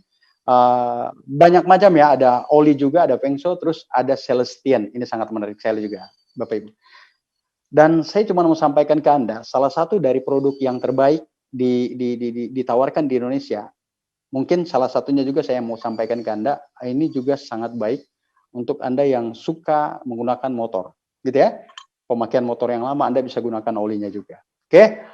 banyak macam ya. Ada oli juga, ada Fengso, terus ada Celestian. Ini sangat menarik sekali juga Bapak Ibu. Dan saya cuma mau sampaikan ke Anda, salah satu dari produk yang terbaik ditawarkan di Indonesia, mungkin salah satunya juga saya mau sampaikan ke Anda, ini juga sangat baik untuk Anda yang suka menggunakan motor, gitu ya. Pemakaian motor yang lama, Anda bisa gunakan olinya juga. Oke,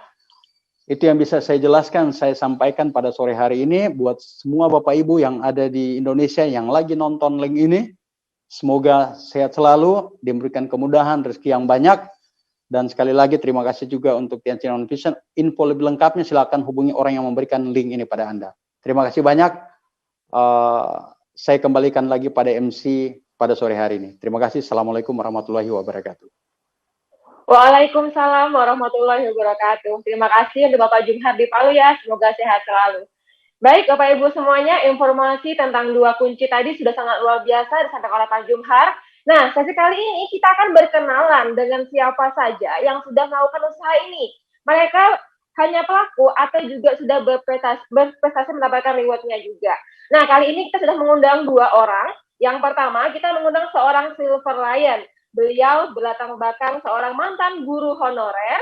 itu yang bisa saya jelaskan, saya sampaikan pada sore hari ini, buat semua Bapak Ibu yang ada di Indonesia yang lagi nonton link ini, semoga sehat selalu, diberikan kemudahan, rezeki yang banyak. Dan sekali lagi terima kasih juga untuk Tiansi Non Vision. Info lebih lengkapnya silakan hubungi orang yang memberikan link ini pada Anda. Terima kasih banyak. Saya kembalikan lagi pada MC pada sore hari ini. Terima kasih. Assalamualaikum warahmatullahi wabarakatuh. Waalaikumsalam warahmatullahi wabarakatuh. Terima kasih untuk Bapak Jumhar di Palu ya. Semoga sehat selalu. Baik, Bapak Ibu semuanya, informasi tentang dua kunci tadi sudah sangat luar biasa disampaikan oleh Pak Jumhar. Nah, sesi kali ini kita akan berkenalan dengan siapa saja yang sudah melakukan usaha ini. Mereka hanya pelaku atau juga sudah berprestasi mendapatkan reward-nya juga. Nah, kali ini kita sudah mengundang dua orang. Yang pertama, kita mengundang seorang Silver Lion. Beliau berlatar belakang seorang mantan guru honorer.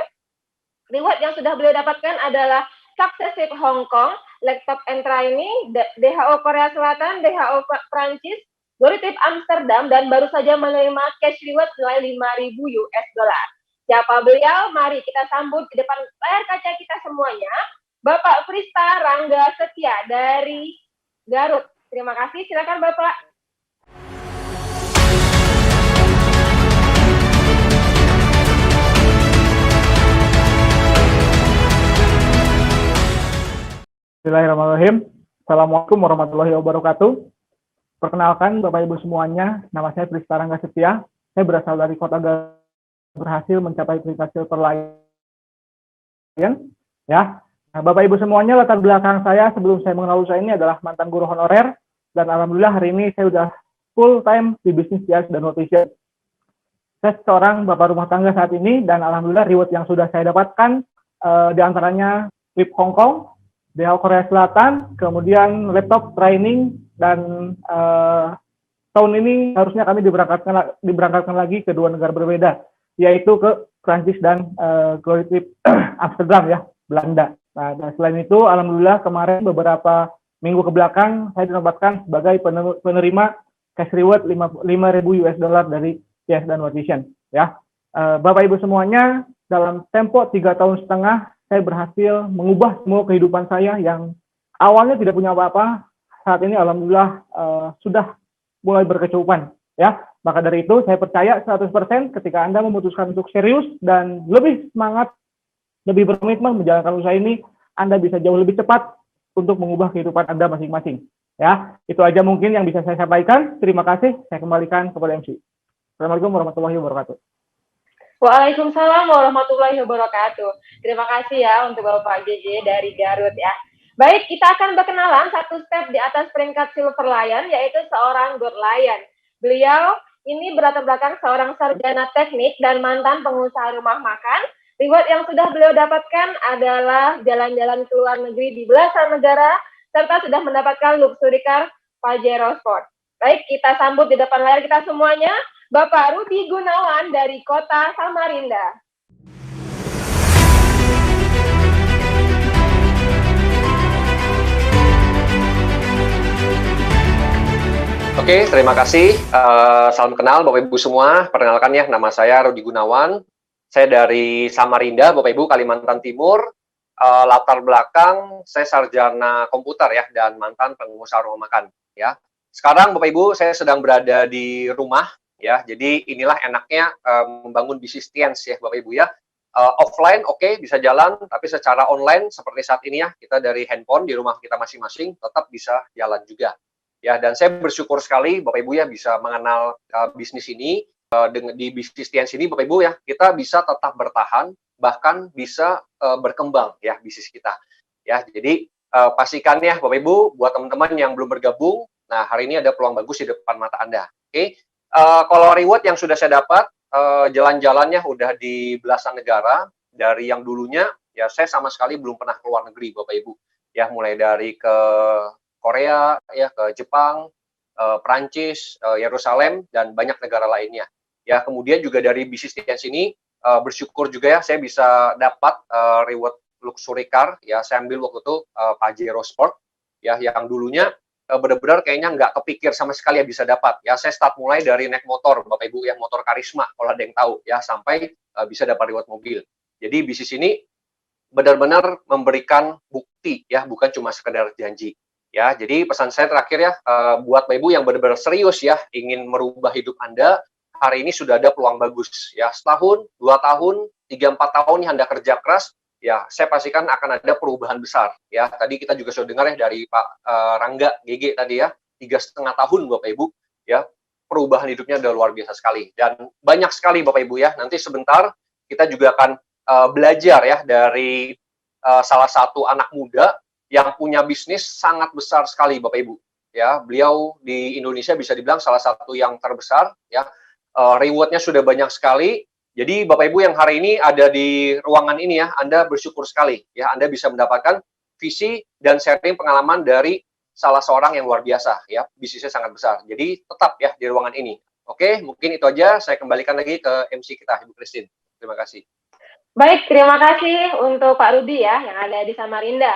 Reward yang sudah beliau dapatkan adalah Successive Hong Kong, Laptop and Training, DHO Korea Selatan, DHO Prancis, Glorytip Amsterdam, dan baru saja menerima cash reward nilai 5.000 US dollar. Siapa beliau? Mari kita sambut di depan layar kaca kita semuanya, Bapak Prista Rangga Setia dari Garut. Terima kasih, silakan Bapak. Bismillahirrahmanirrahim. Assalamualaikum warahmatullahi wabarakatuh. Perkenalkan Bapak Ibu semuanya, nama saya Prista Rangga Setia. Saya berasal dari Kota Garut, berhasil mencapai peringkat Silver Lion. Ya, nah, Bapak Ibu semuanya, latar belakang saya sebelum saya mengenal usaha ini adalah mantan guru honorer, dan alhamdulillah hari ini saya sudah full time di bisnis jazz dan nutrition. Saya seorang bapak rumah tangga saat ini, dan alhamdulillah reward yang sudah saya dapatkan diantaranya trip Hong Kong, DHO Korea Selatan, kemudian laptop training, dan tahun ini harusnya kami diberangkatkan lagi ke dua negara berbeda, yaitu ke Prancis dan Glorytip Amsterdam ya, Belanda. Nah, dan selain itu, alhamdulillah kemarin beberapa minggu ke belakang saya dinobatkan sebagai penerima cash reward 5.000 US dollar dari Yes dan Nutrition. Ya, Bapak Ibu semuanya, dalam tempo 3 tahun setengah saya berhasil mengubah semua kehidupan saya yang awalnya tidak punya apa-apa, saat ini alhamdulillah sudah mulai berkecukupan. Ya, maka dari itu saya percaya 100% ketika Anda memutuskan untuk serius dan lebih semangat, lebih berkomitmen menjalankan usaha ini, Anda bisa jauh lebih cepat untuk mengubah kehidupan Anda masing-masing. Ya, itu aja mungkin yang bisa saya sampaikan. Terima kasih. Saya kembalikan kepada MC. Assalamualaikum warahmatullahi wabarakatuh. Waalaikumsalam warahmatullahi wabarakatuh. Terima kasih ya untuk Bapak JJ dari Garut ya. Baik, kita akan berkenalan satu step di atas peringkat Silver Lion, yaitu seorang Gold Lion. Beliau ini berlatar belakang seorang sarjana teknik dan mantan pengusaha rumah makan. Reward yang sudah beliau dapatkan adalah jalan-jalan ke luar negeri di belasan negara, serta sudah mendapatkan luxury car Pajero Sport. Baik, kita sambut di depan layar kita semuanya, Bapak Rudi Gunawan dari Kota Samarinda. Oke, terima kasih. Salam kenal Bapak Ibu semua. Perkenalkan ya, nama saya Rudi Gunawan. Saya dari Samarinda, Bapak Ibu, Kalimantan Timur. Latar belakang, saya sarjana komputer ya, dan mantan pengusaha rumah makan. Ya. Sekarang Bapak Ibu, saya sedang berada di rumah. Ya, jadi inilah enaknya membangun bisnis tiens ya Bapak Ibu ya. Offline oke, bisa jalan, tapi secara online seperti saat ini ya, kita dari handphone di rumah kita masing-masing tetap bisa jalan juga. Ya, dan saya bersyukur sekali Bapak Ibu ya bisa mengenal bisnis ini. Di bisnis tiens ini Bapak Ibu ya, kita bisa tetap bertahan, bahkan bisa berkembang ya bisnis kita. Ya, jadi pastikan ya Bapak Ibu, buat teman-teman yang belum bergabung, nah hari ini ada peluang bagus di depan mata Anda. Oke. Kalau reward yang sudah saya dapat, jalan-jalannya udah di belasan negara, dari yang dulunya, ya saya sama sekali belum pernah keluar negeri, Bapak Ibu. Ya, mulai dari ke Korea, ya ke Jepang, Prancis, Yerusalem, dan banyak negara lainnya. Ya, kemudian juga dari bisnis tiens ini, bersyukur juga ya, saya bisa dapat reward luxury car, ya saya ambil waktu itu Pajero Sport, ya yang dulunya benar-benar kayaknya nggak kepikir sama sekali ya bisa dapat. Ya saya start mulai dari naik motor, Bapak Ibu ya, motor Karisma kalau ada yang tahu ya, sampai bisa dapat reward mobil. Jadi bisnis ini benar-benar memberikan bukti ya, bukan cuma sekedar janji. Ya, jadi pesan saya terakhir ya, buat Bapak Ibu yang benar-benar serius ya, ingin merubah hidup Anda, hari ini sudah ada peluang bagus. Ya, setahun, 2 tahun, 3-4 tahun yang Anda kerja keras, ya saya pastikan akan ada perubahan besar. Ya, tadi kita juga sudah dengar ya dari Pak Rangga GG tadi ya, 3,5 tahun Bapak Ibu, ya perubahan hidupnya udah luar biasa sekali. Dan banyak sekali Bapak Ibu ya, nanti sebentar kita juga akan belajar ya dari salah satu anak muda yang punya bisnis sangat besar sekali, Bapak Ibu. Ya, beliau di Indonesia bisa dibilang salah satu yang terbesar. Ya, rewardnya sudah banyak sekali. Jadi Bapak Ibu yang hari ini ada di ruangan ini ya, Anda bersyukur sekali. Ya, Anda bisa mendapatkan visi dan sharing pengalaman dari salah seorang yang luar biasa. Ya, bisnisnya sangat besar. Jadi tetap ya di ruangan ini. Oke, mungkin itu aja. Saya kembalikan lagi ke MC kita, Ibu Christine. Terima kasih. Baik, terima kasih untuk Pak Rudi ya, yang ada di Samarinda.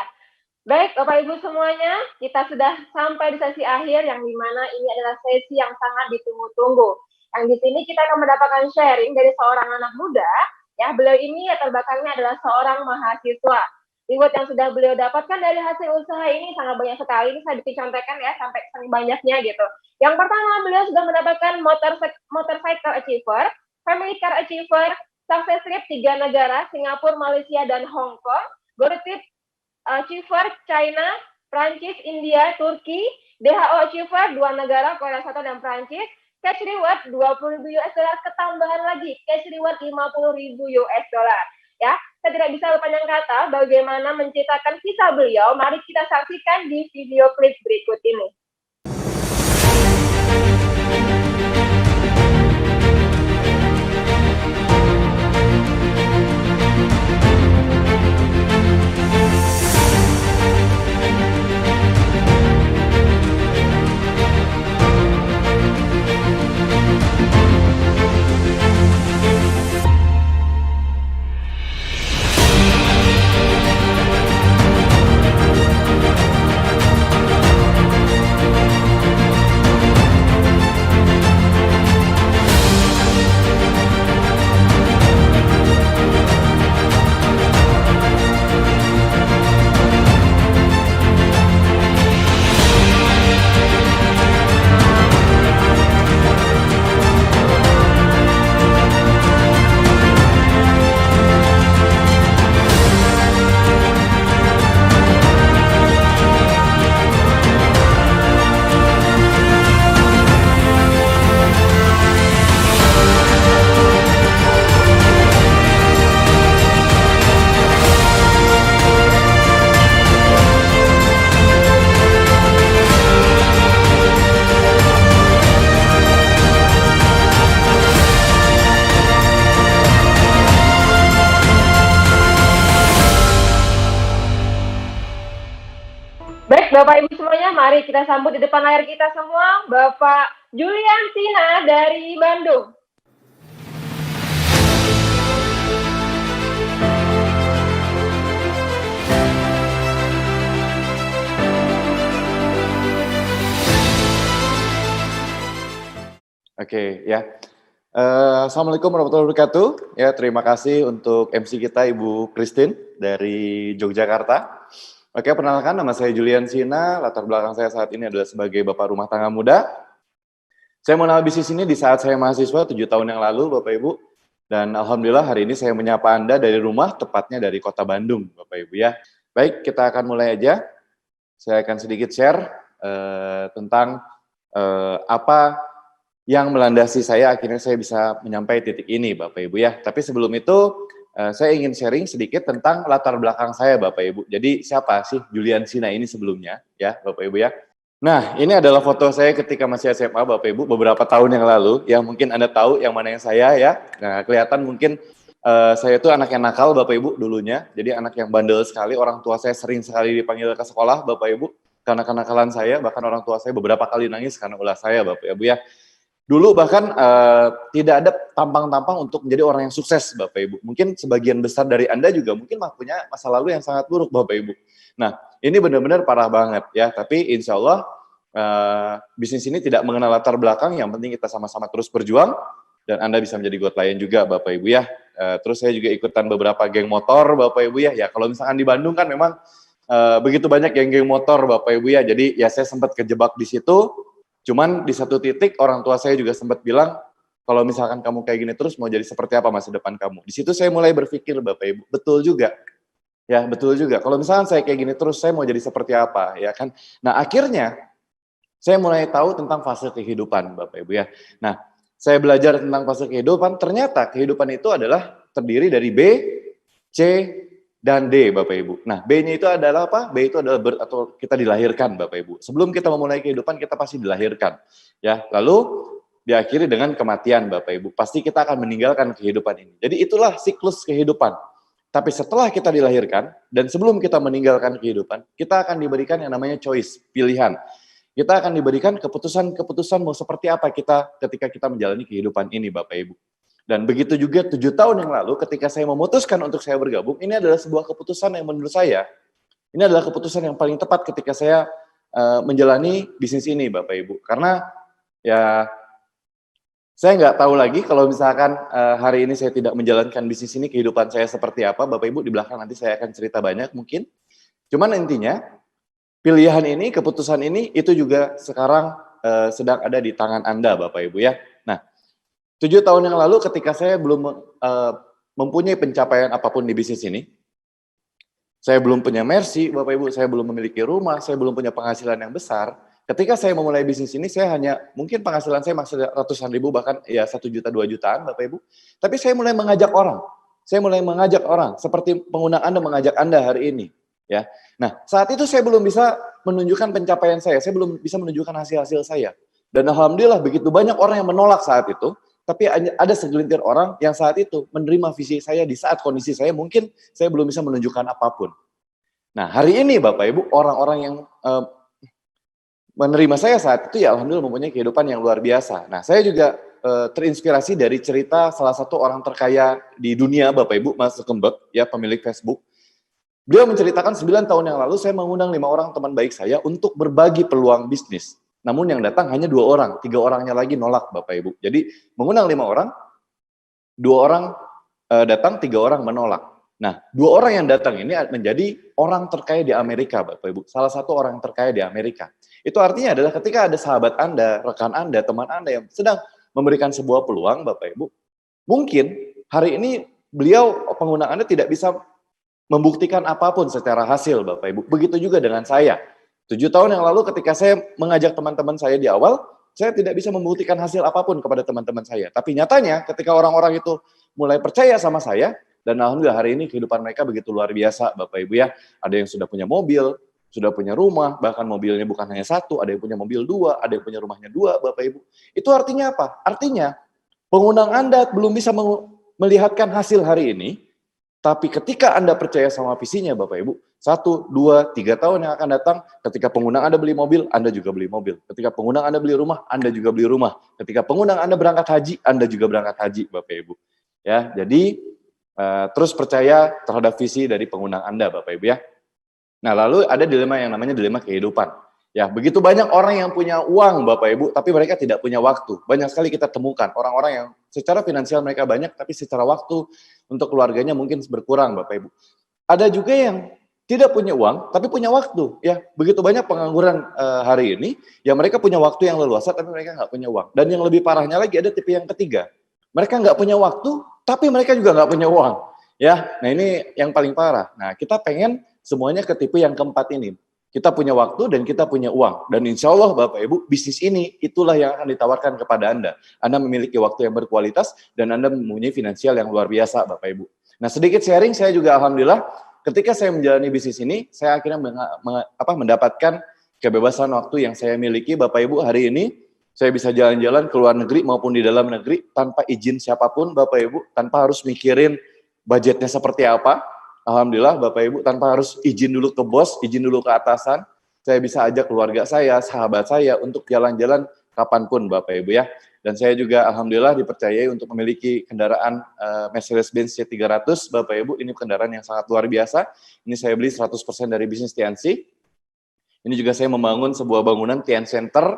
Baik, Bapak Ibu semuanya, kita sudah sampai di sesi akhir yang dimana ini adalah sesi yang sangat ditunggu-tunggu. Yang di sini kita akan mendapatkan sharing dari seorang anak muda, ya, beliau ini latar belakangnya adalah seorang mahasiswa. Reward yang sudah beliau dapatkan dari hasil usaha ini sangat banyak sekali, ini saya bikin contekan ya, sampai banyaknya gitu. Yang pertama, beliau sudah mendapatkan motorcycle achiever, family car achiever, success rate 3 negara, Singapura, Malaysia, dan Hong Kong. Gold tip achiever, China, Prancis, India, Turki. DHO achiever, 2 negara, Korea Selatan dan Prancis. Cash reward 20.000 US dollar, ketambahan lagi cash reward 50.000 US dollar. Ya, saya tidak bisa berpanjang kata bagaimana menceritakan kisah beliau. Mari kita saksikan di video klip berikut ini. Baik, Bapak Ibu semuanya, mari kita sambut di depan layar kita semua Bapak Julian Sina dari Bandung. Oke, ya. Assalamualaikum warahmatullahi wabarakatuh. Ya, terima kasih untuk MC kita Ibu Christine dari Yogyakarta. Oke, perkenalkan nama saya Julian Sina, latar belakang saya saat ini adalah sebagai Bapak Rumah Tangga Muda. Saya mengenal bisnis ini di saat saya mahasiswa 7 tahun yang lalu, Bapak Ibu. Dan Alhamdulillah hari ini saya menyapa Anda dari rumah, tepatnya dari kota Bandung, Bapak Ibu ya. Baik, kita akan mulai aja. Saya akan sedikit share tentang apa yang melandasi saya, akhirnya saya bisa menyampai titik ini, Bapak Ibu ya. Tapi sebelum itu, saya ingin sharing sedikit tentang latar belakang saya, Bapak Ibu. Jadi siapa sih Julian Sina ini sebelumnya, ya Bapak Ibu ya. Nah, ini adalah foto saya ketika masih SMA, Bapak Ibu, beberapa tahun yang lalu. Ya mungkin Anda tahu yang mana yang saya ya. Nah, kelihatan mungkin saya itu anak yang nakal, Bapak Ibu, dulunya. Jadi anak yang bandel sekali, orang tua saya sering sekali dipanggil ke sekolah, Bapak Ibu. Karena kenakalan saya, bahkan orang tua saya beberapa kali nangis karena ulah saya, Bapak Ibu ya. Dulu bahkan tidak ada tampang-tampang untuk menjadi orang yang sukses, Bapak Ibu. Mungkin sebagian besar dari Anda juga mungkin punya masa lalu yang sangat buruk, Bapak Ibu. Nah, ini benar-benar parah banget ya. Tapi insya Allah bisnis ini tidak mengenal latar belakang. Yang penting kita sama-sama terus berjuang dan Anda bisa menjadi God Lion juga, Bapak Ibu ya. Terus saya juga ikutan beberapa geng motor, Bapak Ibu ya. Ya kalau misalkan di Bandung kan memang begitu banyak geng-geng motor, Bapak Ibu ya. Jadi ya saya sempat kejebak di situ. Cuman di satu titik orang tua saya juga sempat bilang, kalau misalkan kamu kayak gini terus mau jadi seperti apa masa depan kamu. Di situ saya mulai berpikir, Bapak Ibu, betul juga. Ya, betul juga. Kalau misalkan saya kayak gini terus saya mau jadi seperti apa, ya kan? Nah, akhirnya saya mulai tahu tentang fase kehidupan, Bapak Ibu ya. Nah, saya belajar tentang fase kehidupan, ternyata kehidupan itu adalah terdiri dari B, C, D, dan D, Bapak Ibu. Nah, B-nya itu adalah apa? B itu adalah atau kita dilahirkan, Bapak Ibu. Sebelum kita memulai kehidupan, kita pasti dilahirkan. Ya, lalu diakhiri dengan kematian, Bapak Ibu. Pasti kita akan meninggalkan kehidupan ini. Jadi itulah siklus kehidupan. Tapi setelah kita dilahirkan, dan sebelum kita meninggalkan kehidupan, kita akan diberikan yang namanya choice, pilihan. Kita akan diberikan keputusan-keputusan mau seperti apa kita ketika kita menjalani kehidupan ini, Bapak Ibu. Dan begitu juga 7 tahun yang lalu ketika saya memutuskan untuk saya bergabung, ini adalah sebuah keputusan yang menurut saya, ini adalah keputusan yang paling tepat ketika saya menjalani bisnis ini, Bapak Ibu. Karena ya saya nggak tahu lagi kalau misalkan hari ini saya tidak menjalankan bisnis ini, kehidupan saya seperti apa, Bapak Ibu. Di belakang nanti saya akan cerita banyak mungkin. Cuman intinya, pilihan ini, keputusan ini, itu juga sekarang sedang ada di tangan Anda, Bapak Ibu ya. Nah, 7 tahun yang lalu ketika saya belum mempunyai pencapaian apapun di bisnis ini, saya belum punya Mercy, Bapak Ibu, saya belum memiliki rumah, saya belum punya penghasilan yang besar. Ketika saya memulai bisnis ini, saya hanya, mungkin penghasilan saya masih ratusan ribu, bahkan ya 1 juta, 2 jutaan, Bapak Ibu. Tapi saya mulai mengajak orang. Saya mulai mengajak orang, seperti pengundang Anda mengajak Anda hari ini. Ya. Nah, saat itu saya belum bisa menunjukkan pencapaian saya belum bisa menunjukkan hasil-hasil saya. Dan alhamdulillah begitu banyak orang yang menolak saat itu, tapi ada segelintir orang yang saat itu menerima visi saya di saat kondisi saya mungkin saya belum bisa menunjukkan apapun. Nah, hari ini Bapak Ibu, orang-orang yang menerima saya saat itu ya alhamdulillah mempunyai kehidupan yang luar biasa. Nah, saya juga terinspirasi dari cerita salah satu orang terkaya di dunia, Bapak Ibu, Mark Zuckerberg, ya, pemilik Facebook. Beliau menceritakan 9 tahun yang lalu saya mengundang 5 orang teman baik saya untuk berbagi peluang bisnis. Namun yang datang hanya 2 orang, 3 orangnya lagi nolak, Bapak Ibu. Jadi mengundang 5 orang, 2 orang datang, 3 orang menolak. Nah, 2 orang yang datang ini menjadi orang terkaya di Amerika, Bapak Ibu. Salah satu orang terkaya di Amerika. Itu artinya adalah ketika ada sahabat Anda, rekan Anda, teman Anda yang sedang memberikan sebuah peluang, Bapak Ibu, mungkin hari ini beliau, pengguna Anda tidak bisa membuktikan apapun secara hasil, Bapak Ibu. Begitu juga dengan saya. 7 tahun yang lalu ketika saya mengajak teman-teman saya di awal, saya tidak bisa membuktikan hasil apapun kepada teman-teman saya. Tapi nyatanya ketika orang-orang itu mulai percaya sama saya, dan alhamdulillah hari ini kehidupan mereka begitu luar biasa, Bapak Ibu ya. Ada yang sudah punya mobil, sudah punya rumah, bahkan mobilnya bukan hanya 1, ada yang punya mobil 2, ada yang punya rumahnya 2, Bapak Ibu. Itu artinya apa? Artinya pengundang Anda belum bisa melihatkan hasil hari ini, tapi ketika Anda percaya sama visinya, Bapak Ibu, 1, 2, 3 tahun yang akan datang, ketika pengundang Anda beli mobil, Anda juga beli mobil. Ketika pengundang Anda beli rumah, Anda juga beli rumah. Ketika pengundang Anda berangkat haji, Anda juga berangkat haji, Bapak Ibu. Ya, jadi terus percaya terhadap visi dari pengundang Anda, Bapak Ibu ya. Nah, lalu ada dilema yang namanya dilema kehidupan. Ya, begitu banyak orang yang punya uang, Bapak Ibu, tapi mereka tidak punya waktu. Banyak sekali kita temukan orang-orang yang secara finansial mereka banyak, tapi secara waktu untuk keluarganya mungkin berkurang, Bapak Ibu. Ada juga yang tidak punya uang, tapi punya waktu. Ya, begitu banyak pengangguran hari ini, ya mereka punya waktu yang leluasa, tapi mereka nggak punya uang. Dan yang lebih parahnya lagi ada tipe yang ketiga. Mereka nggak punya waktu, tapi mereka juga nggak punya uang. Ya, nah ini yang paling parah. Nah, kita pengen semuanya ke tipe yang keempat ini. Kita punya waktu dan kita punya uang. Dan insya Allah Bapak Ibu, bisnis ini itulah yang akan ditawarkan kepada Anda. Anda memiliki waktu yang berkualitas dan Anda mempunyai finansial yang luar biasa, Bapak Ibu. Nah, sedikit sharing, saya juga alhamdulillah ketika saya menjalani bisnis ini, saya akhirnya mendapatkan kebebasan waktu yang saya miliki, Bapak Ibu. Hari ini saya bisa jalan-jalan ke luar negeri maupun di dalam negeri tanpa izin siapapun, Bapak Ibu, tanpa harus mikirin budgetnya seperti apa. Alhamdulillah Bapak Ibu, tanpa harus izin dulu ke bos, izin dulu ke atasan, saya bisa ajak keluarga saya, sahabat saya untuk jalan-jalan kapanpun, Bapak Ibu ya. Dan saya juga alhamdulillah dipercayai untuk memiliki kendaraan Mercedes-Benz C300, Bapak Ibu. Ini kendaraan yang sangat luar biasa. Ini saya beli 100% dari bisnis TNC. Ini juga saya membangun sebuah bangunan TN Center.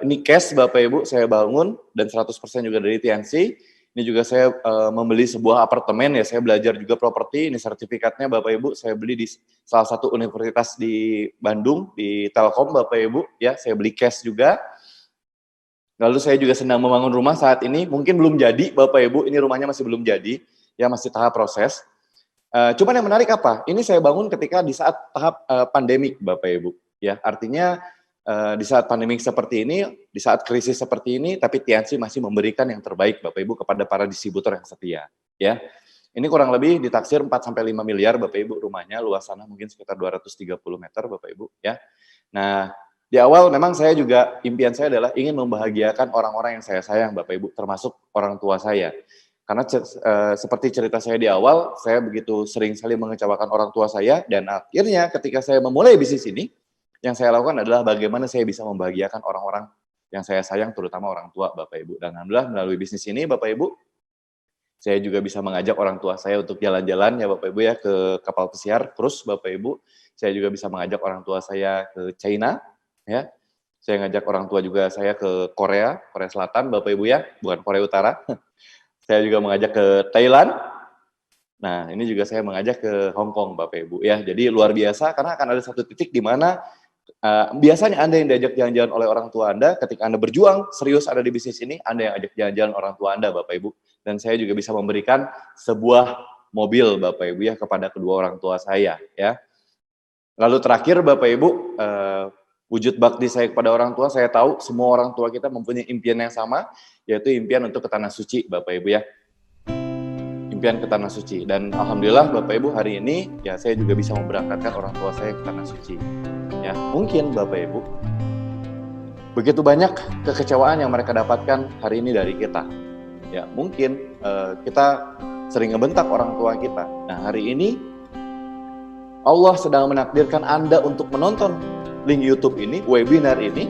Ini cash, Bapak Ibu, saya bangun dan 100% juga dari TNC. Ini juga saya membeli sebuah apartemen, ya saya belajar juga properti, ini sertifikatnya Bapak Ibu, saya beli di salah satu universitas di Bandung, di Telkom Bapak Ibu, ya saya beli cash juga. Lalu saya juga sedang membangun rumah saat ini, mungkin belum jadi Bapak Ibu, ini rumahnya masih belum jadi, ya masih tahap proses. Cuman yang menarik apa? Ini saya bangun ketika di saat tahap pandemik Bapak Ibu, ya artinya di saat pandemi seperti ini, di saat krisis seperti ini, tapi TNC masih memberikan yang terbaik Bapak Ibu kepada para distributor yang setia. Ya, Ini kurang lebih ditaksir 4-5 miliar Bapak Ibu rumahnya, luas tanah mungkin sekitar 230 meter Bapak Ibu ya. Nah, di awal memang saya juga, impian saya adalah ingin membahagiakan orang-orang yang saya sayang Bapak Ibu, termasuk orang tua saya. Karena seperti cerita saya di awal, saya begitu sering sekali mengecewakan orang tua saya, dan akhirnya ketika saya memulai bisnis ini, yang saya lakukan adalah bagaimana saya bisa membahagiakan orang-orang yang saya sayang, terutama orang tua Bapak Ibu. Dan alhamdulillah melalui bisnis ini Bapak Ibu, saya juga bisa mengajak orang tua saya untuk jalan-jalan ya Bapak Ibu ya, ke kapal pesiar cruise Bapak Ibu. Saya juga bisa mengajak orang tua saya ke China ya. Saya ngajak orang tua juga saya ke Korea Selatan Bapak Ibu ya, bukan Korea Utara. Saya juga mengajak ke Thailand. Nah, ini juga saya mengajak ke Hong Kong Bapak Ibu ya. Jadi luar biasa karena akan ada satu titik di mana biasanya Anda yang diajak jalan-jalan oleh orang tua Anda, ketika Anda berjuang serius ada di bisnis ini, Anda yang ajak jalan-jalan orang tua Anda Bapak Ibu. Dan saya juga bisa memberikan sebuah mobil Bapak Ibu ya kepada kedua orang tua saya ya. Lalu terakhir Bapak Ibu, wujud bakti saya kepada orang tua, saya tahu semua orang tua kita mempunyai impian yang sama, yaitu impian untuk ke Tanah Suci Bapak Ibu ya. Impian ke Tanah Suci. Dan alhamdulillah Bapak Ibu hari ini ya saya juga bisa memberangkatkan orang tua saya ke Tanah Suci. Ya, mungkin Bapak Ibu begitu banyak kekecewaan yang mereka dapatkan hari ini dari kita. Ya, mungkin kita sering ngebentak orang tua kita. Nah, hari ini Allah sedang menakdirkan Anda untuk menonton link YouTube ini, webinar ini,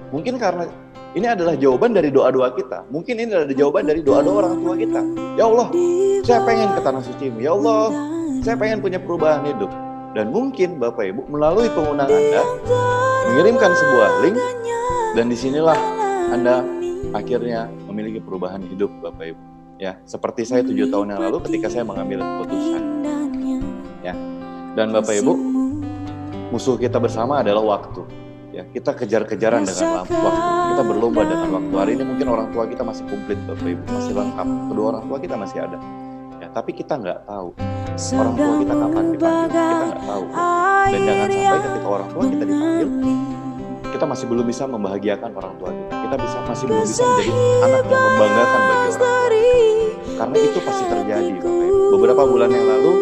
mungkin karena ini adalah jawaban dari doa-doa kita. Mungkin ini adalah jawaban dari doa-doa orang tua kita. Ya Allah, saya pengen ke Tanah Suci-Mu. Ya Allah, saya pengen punya perubahan hidup. Dan mungkin Bapak Ibu melalui penggunaan Anda mengirimkan sebuah link, dan disinilah Anda akhirnya memiliki perubahan hidup Bapak Ibu. Ya, seperti saya 7 tahun yang lalu ketika saya mengambil keputusan. Ya, dan Bapak Ibu, musuh kita bersama adalah waktu. Ya, kita kejar-kejaran dengan waktu. Kita berlomba dengan waktu. Hari ini mungkin orang tua kita masih komplit Bapak Ibu, masih lengkap. Kedua orang tua kita masih ada. Ya, tapi kita nggak tahu orang tua kita kapan dipanggil. Kita nggak tahu. Dan jangan sampai ketika orang tua kita dipanggil, kita masih belum bisa membahagiakan orang tua kita. Kita masih belum bisa menjadi anak yang membanggakan bagi orang tua. Karena itu pasti terjadi Bapak Ibu. Beberapa bulan yang lalu,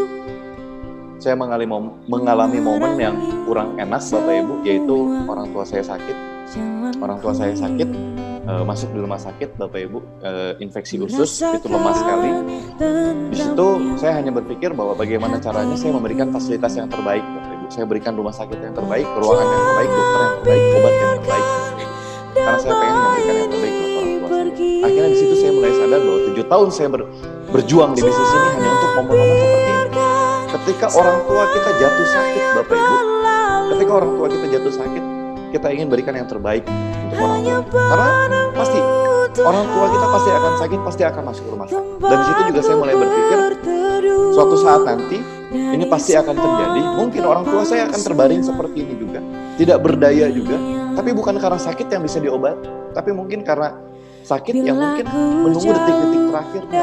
saya mengalami momen yang kurang enak Bapak Ibu, yaitu orang tua saya sakit. Orang tua saya sakit, masuk di rumah sakit Bapak Ibu, infeksi usus, itu lemah sekali. Di situ saya hanya berpikir bahwa bagaimana caranya saya memberikan fasilitas yang terbaik Bapak Ibu. Saya berikan rumah sakit yang terbaik, ruangan yang terbaik, dokter yang terbaik, obat yang terbaik. Karena saya pengen memberikan yang terbaik buat orang tua saya. Akhirnya di situ saya mulai sadar bahwa 7 tahun saya berjuang di bisnis ini hanya untuk momen-momen seperti ini. Ketika orang tua kita jatuh sakit Bapak Ibu, ketika orang tua kita jatuh sakit, kita ingin berikan yang terbaik untuk orang tua. Karena pasti orang tua kita pasti akan sakit, pasti akan masuk ke rumah sakit. Dan di situ juga saya mulai berpikir, suatu saat nanti ini pasti akan terjadi. Mungkin orang tua saya akan terbaring seperti ini juga, tidak berdaya juga. Tapi bukan karena sakit yang bisa diobati, tapi mungkin karena sakit yang mungkin menunggu detik-detik terakhirnya.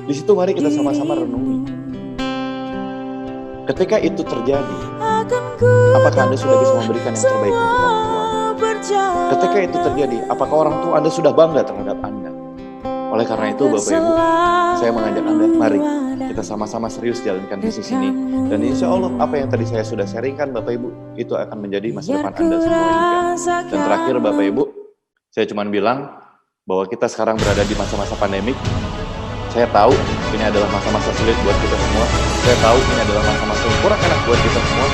Di situ mari kita sama-sama renungi. Ketika itu terjadi, apakah Anda sudah bisa memberikan yang terbaik untuk orang tua? Ketika itu terjadi, apakah orang tua Anda sudah bangga terhadap Anda? Oleh karena itu Bapak Ibu, saya mengajak Anda, mari kita sama-sama serius jalankan bisnis ini. Dan insya Allah apa yang tadi saya sudah sharingkan Bapak Ibu, itu akan menjadi masa depan Anda semua juga. Dan terakhir Bapak Ibu, saya cuma bilang bahwa kita sekarang berada di masa-masa pandemik. Saya tahu ini adalah masa-masa sulit buat kita semua. Saya tahu ini adalah masa-masa yang kurang enak buat kita semua.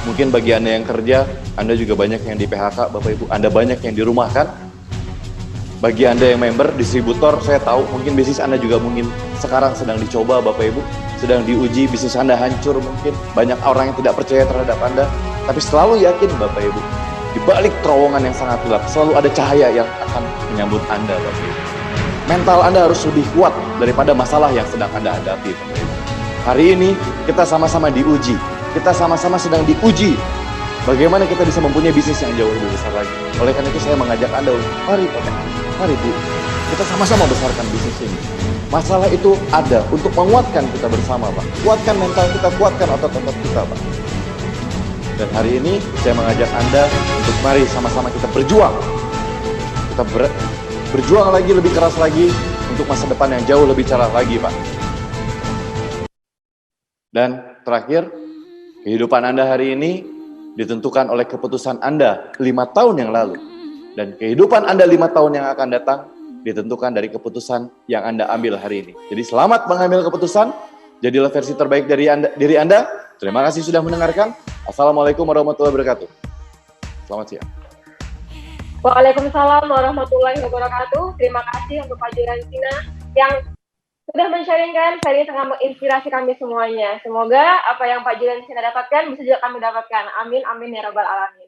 Mungkin bagi Anda yang kerja, Anda juga banyak yang di PHK Bapak Ibu. Anda banyak yang dirumahkan. Bagi Anda yang member, distributor, saya tahu mungkin bisnis Anda juga mungkin sekarang sedang dicoba Bapak Ibu. Sedang diuji, bisnis Anda hancur mungkin. Banyak orang yang tidak percaya terhadap Anda. Tapi selalu yakin Bapak Ibu, di balik terowongan yang sangat gelap, selalu ada cahaya yang akan menyambut Anda Bapak Ibu. Mental Anda harus lebih kuat daripada masalah yang sedang Anda hadapi Bapak Ibu. Hari ini kita sama-sama diuji. Kita sama-sama sedang diuji. Bagaimana kita bisa mempunyai bisnis yang jauh lebih besar lagi. Oleh karena itu saya mengajak Anda untuk mari Bapak, mari Bu. Kita sama-sama besarkan bisnis ini. Masalah itu ada untuk menguatkan kita bersama Pak. Kuatkan mental kita, kuatkan otot-otot kita Pak. Dan hari ini saya mengajak Anda untuk mari sama-sama kita berjuang. Kita berjuang lagi, lebih keras lagi untuk masa depan yang jauh lebih cerah lagi, Pak. Dan terakhir, kehidupan Anda hari ini ditentukan oleh keputusan Anda 5 tahun yang lalu. Dan kehidupan Anda 5 tahun yang akan datang ditentukan dari keputusan yang Anda ambil hari ini. Jadi selamat mengambil keputusan, jadilah versi terbaik dari diri Anda. Terima kasih sudah mendengarkan. Assalamualaikum warahmatullahi wabarakatuh. Selamat siang. Waalaikumsalam warahmatullahi wabarakatuh. Terima kasih untuk Pak Julian Sina yang sudah men-sharingkan, sangat menginspirasi kami semuanya. Semoga apa yang Pak Julian Sina dapatkan bisa juga kami dapatkan. Amin, amin ya rabbal alamin.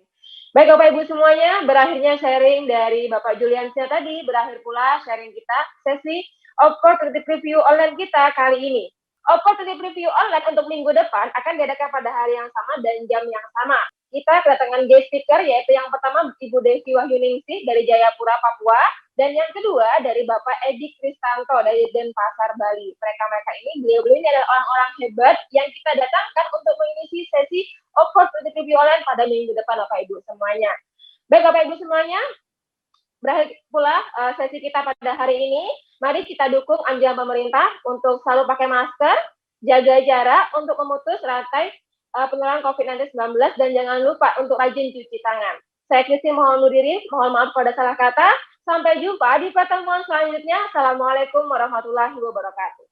Baik Bapak Ibu semuanya, berakhirnya sharing dari Bapak Julian Sina tadi, berakhir pula sharing kita sesi opportunity preview online kita kali ini. Opportunity preview online untuk minggu depan akan diadakan pada hari yang sama dan jam yang sama. Kita kedatangan guest speaker, yaitu yang pertama Ibu Devi Wahyuningsih dari Jayapura, Papua, dan yang kedua dari Bapak Edi Kristanto dari Denpasar, Bali. Mereka ini, beliau-beliau ini adalah orang-orang hebat yang kita datangkan untuk mengisi sesi opportunity preview online pada minggu depan, Bapak Ibu semuanya. Baik Bapak Ibu semuanya, berakhir pula sesi kita pada hari ini. Mari kita dukung anjuran pemerintah untuk selalu pakai masker, jaga jarak untuk memutus rantai penularan COVID-19 dan jangan lupa untuk rajin cuci tangan. Saya Christine mohon undur diri, mohon maaf pada salah kata. Sampai jumpa di pertemuan selanjutnya. Assalamualaikum warahmatullahi wabarakatuh.